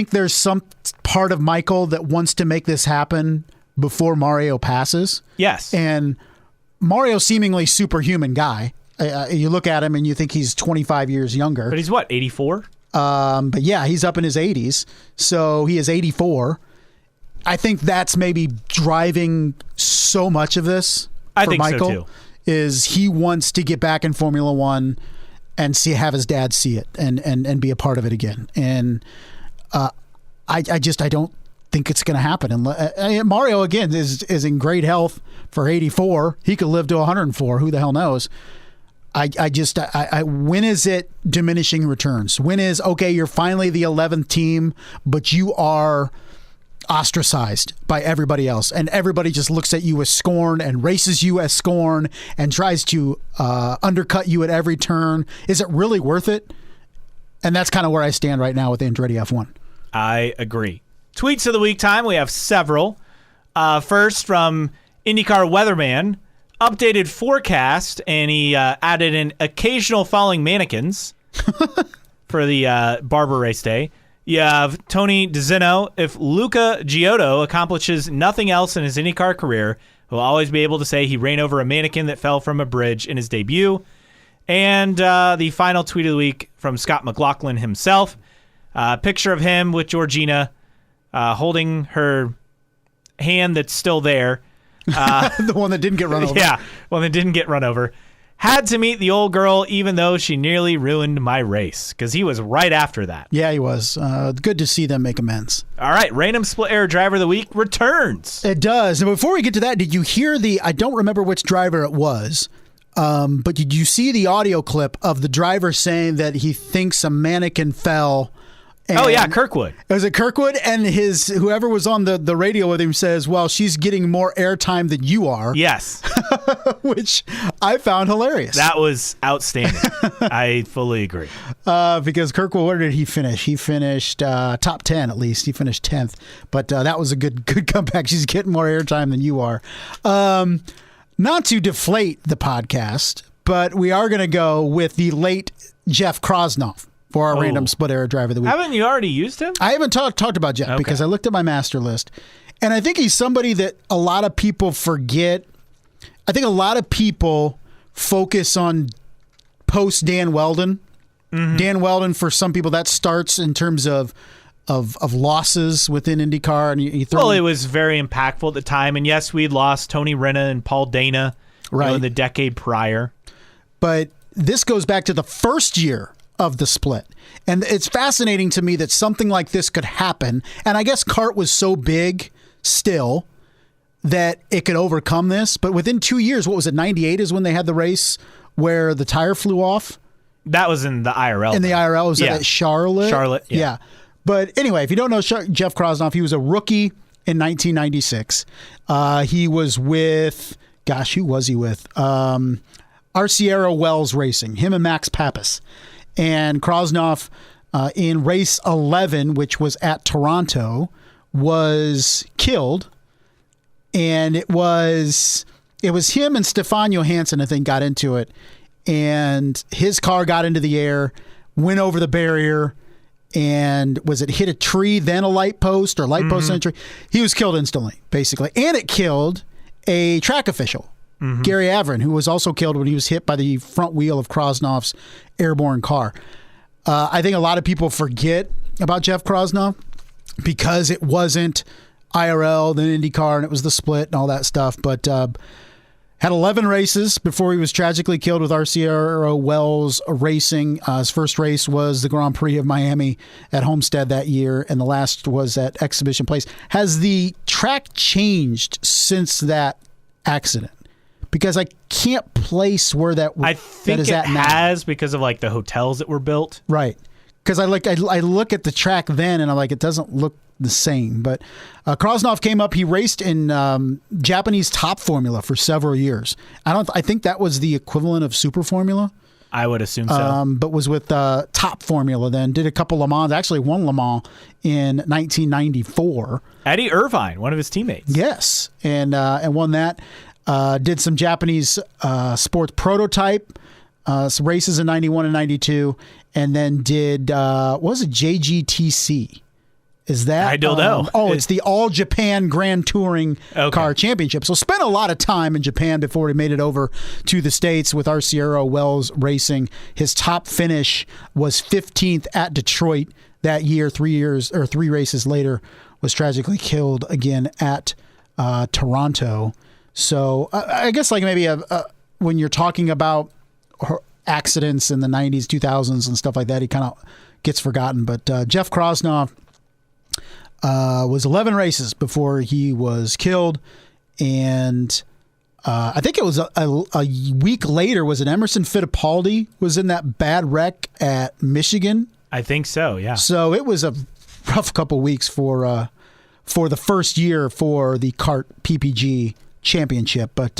[SPEAKER 2] there's some part of Michael that wants to make this happen before Mario passes.
[SPEAKER 1] Yes,
[SPEAKER 2] and Mario's seemingly superhuman guy. You look at him and you think he's 25 years younger.
[SPEAKER 1] But he's what, 84?
[SPEAKER 2] But yeah, he's up in his 80s. So he is 84. I think that's maybe driving so much of this for Michael.
[SPEAKER 1] So too.
[SPEAKER 2] Is he wants to get back in Formula One and have his dad see it and be a part of it again. And I don't think it's going to happen. And Mario, again, is in great health for 84. He could live to 104. Who the hell knows? When is it diminishing returns? When is, okay, you're finally the 11th team, but you are ostracized by everybody else, and everybody just looks at you with scorn and races you as scorn and tries to undercut you at every turn. Is it really worth it? And that's kind of where I stand right now with Andretti F1. I
[SPEAKER 1] agree. Tweets of the week time. We have several. First from IndyCar Weatherman. Updated forecast, and he added in occasional falling mannequins for the Barber race day. You have Tony DeZeno. If Luca Giotto accomplishes nothing else in his IndyCar career, he'll always be able to say he ran over a mannequin that fell from a bridge in his debut. And the final tweet of the week from Scott McLaughlin himself. Picture of him with Georgina holding her hand that's still there.
[SPEAKER 2] The one that didn't get run over.
[SPEAKER 1] Yeah, one that didn't get run over. Had to meet the old girl even though she nearly ruined my race, because he was right after that.
[SPEAKER 2] Yeah, he was. Good to see them make amends.
[SPEAKER 1] All right, Random Split Air Driver of the Week returns.
[SPEAKER 2] It does. And before we get to that, did you hear I don't remember which driver it was, but did you see the audio clip of the driver saying that he thinks a mannequin fell?
[SPEAKER 1] Kirkwood.
[SPEAKER 2] Was it Kirkwood? And whoever was on the radio with him says, well, she's getting more airtime than you are.
[SPEAKER 1] Yes.
[SPEAKER 2] Which I found hilarious.
[SPEAKER 1] That was outstanding. I fully agree.
[SPEAKER 2] Because Kirkwood, where did he finish? He finished top 10 at least. He finished 10th. But that was a good comeback. She's getting more airtime than you are. Not to deflate the podcast, but we are going to go with the late Jeff Krosnoff for our Random Split Air Driver of the Week.
[SPEAKER 1] Haven't you already used him?
[SPEAKER 2] I haven't talked about Jeff because I looked at my master list, And I think he's somebody that a lot of people forget. I think a lot of people focus on post Dan Weldon. Mm-hmm. Dan Weldon, for some people, that starts in terms of losses within IndyCar. And you throw
[SPEAKER 1] it was very impactful at the time. And yes, we'd lost Tony Renna and Paul Dana in the decade prior.
[SPEAKER 2] But this goes back to the first year of the split. And it's fascinating to me that something like this could happen. And I guess CART was so big still that it could overcome this. But within 2 years, what was it, 98 is when they had the race where the tire flew off?
[SPEAKER 1] That was in the IRL.
[SPEAKER 2] In the IRL, was that at Charlotte?
[SPEAKER 1] Charlotte, yeah.
[SPEAKER 2] But anyway, if you don't know Jeff Krosnoff, he was a rookie in 1996. He was with, who was he with? Arciero Wells Racing, him and Max Pappas. And Krosnoff in race 11, which was at Toronto, was killed. And it was him and Stefan Johansson, I think, got into it. And his car got into the air, went over the barrier, and hit a tree, then a light post, or light post and a tree? He was killed instantly, basically. And it killed a track official, Gary Averin, who was also killed when he was hit by the front wheel of Krosnoff's airborne car. I think a lot of people forget about Jeff Krosnoff because it wasn't IRL, then IndyCar, and it was the split and all that stuff. But had 11 races before he was tragically killed with Arciero Wells Racing. His first race was the Grand Prix of Miami at Homestead that year, and the last was at Exhibition Place. Has the track changed since that accident? Because I can't place where that is at now.
[SPEAKER 1] I think it has because of like the hotels that were built.
[SPEAKER 2] Right. Because I look at the track then and I'm like, it doesn't look the same. But Krosnoff came up. He raced in Japanese Top Formula for several years. I think that was the equivalent of Super Formula.
[SPEAKER 1] I would assume so.
[SPEAKER 2] But was with Top Formula then. Did a couple Le Mans. Actually won Le Mans in 1994.
[SPEAKER 1] Eddie Irvine, one of his teammates.
[SPEAKER 2] Yes, and won that. Did some Japanese sports prototype some races in 91 and 92, and then did what was it, JGTC? Is that?
[SPEAKER 1] I don't know.
[SPEAKER 2] It's the All Japan Grand Touring Car Championship. So spent a lot of time in Japan before he made it over to the States with Arciero Wells Racing. His top finish was 15th at Detroit that year. 3 races later, was tragically killed again at Toronto. So I guess like maybe when you're talking about accidents in the 90s, 2000s and stuff like that, he kind of gets forgotten. But Jeff Krosnoff was 11 races before he was killed. And I think it was a week later, was it Emerson Fittipaldi was in that bad wreck at Michigan? I
[SPEAKER 1] think so, yeah.
[SPEAKER 2] So it was a rough couple weeks for the first year for the CART PPG Championship. But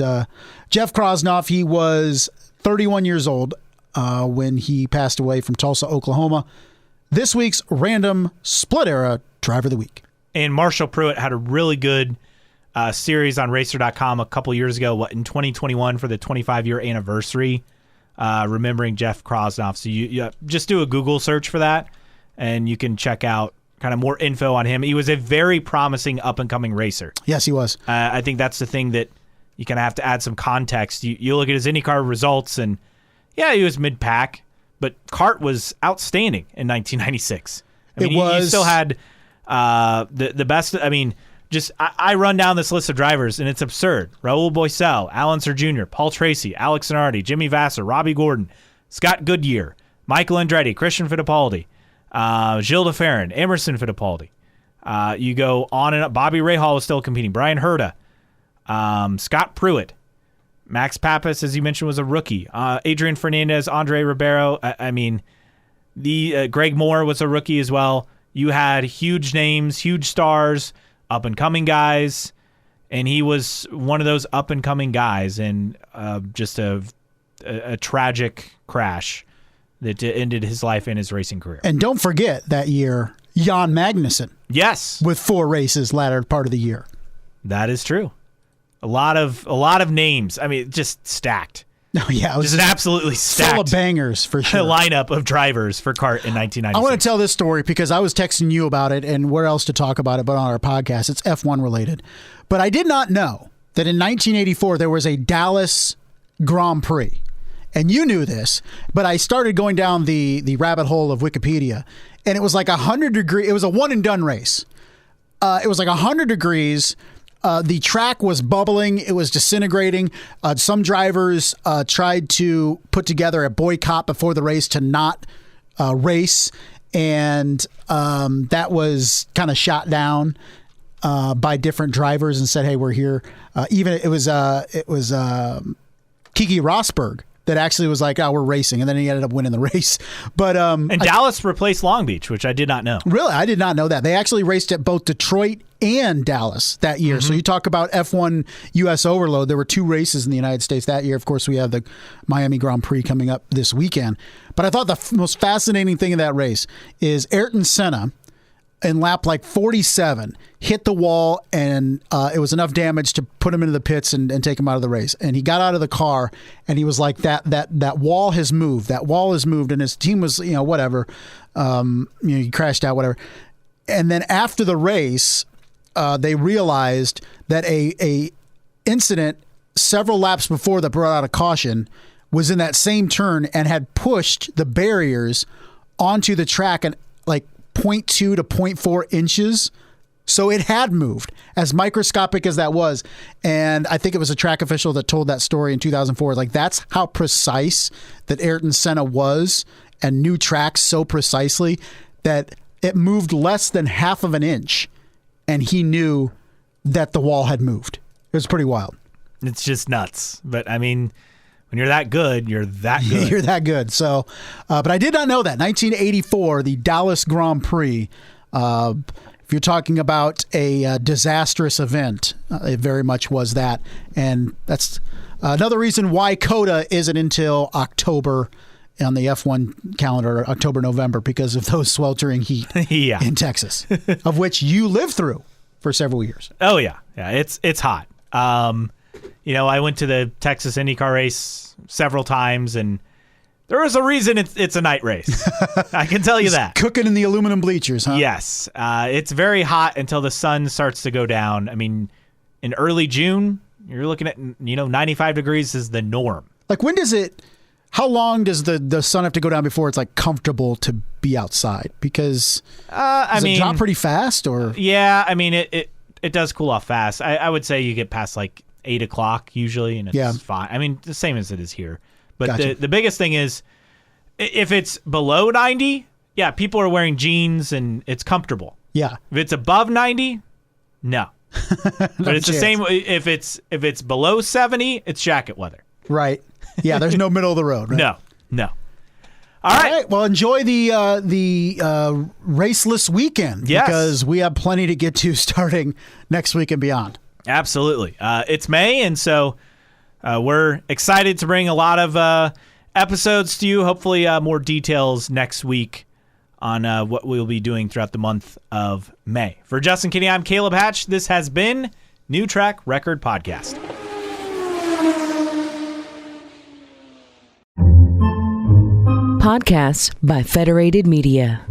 [SPEAKER 2] Jeff Krosnoff, he was 31 years old when he passed away from Tulsa, Oklahoma. This week's random split era driver of the week. And
[SPEAKER 1] Marshall Pruett had a really good series on Racer.com a couple years ago, in 2021 for the 25-year anniversary, remembering Jeff Krosnoff. So you just do a Google search for that, and you can check out kind of more info on him. He was a very promising up-and-coming racer.
[SPEAKER 2] Yes, he was.
[SPEAKER 1] I think that's the thing that you kind of have to add some context. You look at his IndyCar results, and yeah, he was mid-pack, but CART was outstanding in 1996. I mean, you still had the best. I mean, I run down this list of drivers, and it's absurd. Raul Boesel, Alan Sir Jr., Paul Tracy, Alex Zanardi, Jimmy Vasser, Robbie Gordon, Scott Goodyear, Michael Andretti, Christian Fittipaldi, Gilles de Ferran, Emerson Fittipaldi. You go on and up. Bobby Rahal was still competing. Brian Herta, Scott Pruett, Max Pappas, as you mentioned, was a rookie. Adrian Fernandez, Andre Ribeiro. Greg Moore was a rookie as well. You had huge names, huge stars, up-and-coming guys, and he was one of those up-and-coming guys, and just a tragic crash that ended his life and his racing career.
[SPEAKER 2] And don't forget that year, Jan Magnussen.
[SPEAKER 1] Yes.
[SPEAKER 2] With 4 races latter part of the year.
[SPEAKER 1] That is true. A lot of names. I mean, just stacked.
[SPEAKER 2] Oh, yeah. It was
[SPEAKER 1] just an absolutely stacked
[SPEAKER 2] full of bangers for sure.
[SPEAKER 1] lineup of drivers for CART in 1996.
[SPEAKER 2] I want to tell this story because I was texting you about it, and where else to talk about it but on our podcast. It's F1 related. But I did not know that in 1984 there was a Dallas Grand Prix. And you knew this, but I started going down the rabbit hole of Wikipedia, and it was like 100 degrees. It was a one and done race. It was like 100 degrees. The track was bubbling. It was disintegrating. Some drivers tried to put together a boycott before the race to not race, and that was kind of shot down by different drivers and said, "Hey, we're here." Even it was Keke Rosberg that actually was like, "Oh, we're racing," and then he ended up winning the race. But
[SPEAKER 1] Dallas replaced Long Beach, which I did not know.
[SPEAKER 2] Really, I did not know that. They actually raced at both Detroit and Dallas that year. Mm-hmm. So you talk about F1 U.S. overload. There were 2 races in the United States that year. Of course, we have the Miami Grand Prix coming up this weekend. But I thought the most fascinating thing in that race is Ayrton Senna, in lap like 47, hit the wall, and it was enough damage to put him into the pits and take him out of the race. And he got out of the car, and he was like, that wall has moved. That wall has moved, and his team was, whatever. He crashed out, whatever. And then after the race, they realized that a incident several laps before that brought out a caution was in that same turn and had pushed the barriers onto the track and like 0.2 to 0.4 inches. So it had moved, as microscopic as that was. And I think it was a track official that told that story in 2004. Like, that's how precise that Ayrton Senna was and knew tracks so precisely that it moved less than half of an inch. And he knew that the wall had moved. It was pretty wild.
[SPEAKER 1] It's just nuts. But, I mean, when you're that good, you're that good.
[SPEAKER 2] You're that good. So, but I did not know that. 1984, the Dallas Grand Prix. If you're talking about a disastrous event, it very much was that. And that's another reason why COTA isn't until October on the F1 calendar, October, November, because of those sweltering heat in Texas, of which you lived through for several years.
[SPEAKER 1] Oh, yeah. Yeah, it's hot. I went to the Texas IndyCar race several times, and there was a reason it's a night race. I can tell you that.
[SPEAKER 2] Cooking in the aluminum bleachers, huh?
[SPEAKER 1] Yes. It's very hot until the sun starts to go down. I mean, in early June, you're looking at, 95 degrees is the norm.
[SPEAKER 2] Like, how long does the sun have to go down before it's like comfortable to be outside? Because does it drop pretty fast, or?
[SPEAKER 1] Yeah, I mean, it does cool off fast. I would say you get past like 8 o'clock usually, and it's fine. I mean, the same as it is here. But
[SPEAKER 2] gotcha.
[SPEAKER 1] the biggest thing is, if it's below 90, yeah, people are wearing jeans and it's comfortable.
[SPEAKER 2] Yeah.
[SPEAKER 1] If it's above 90, no. But it's the same if it's below 70, it's jacket weather.
[SPEAKER 2] Right. Yeah, there's no middle of the road, right?
[SPEAKER 1] No. All right.
[SPEAKER 2] Well, enjoy the raceless weekend, because we have plenty to get to starting next week and beyond.
[SPEAKER 1] Absolutely. It's May, and so we're excited to bring a lot of episodes to you. Hopefully more details next week on what we'll be doing throughout the month of May. For Justin Kinney, I'm Caleb Hatch. This has been New Track Record Podcast.
[SPEAKER 3] Podcasts by Federated Media.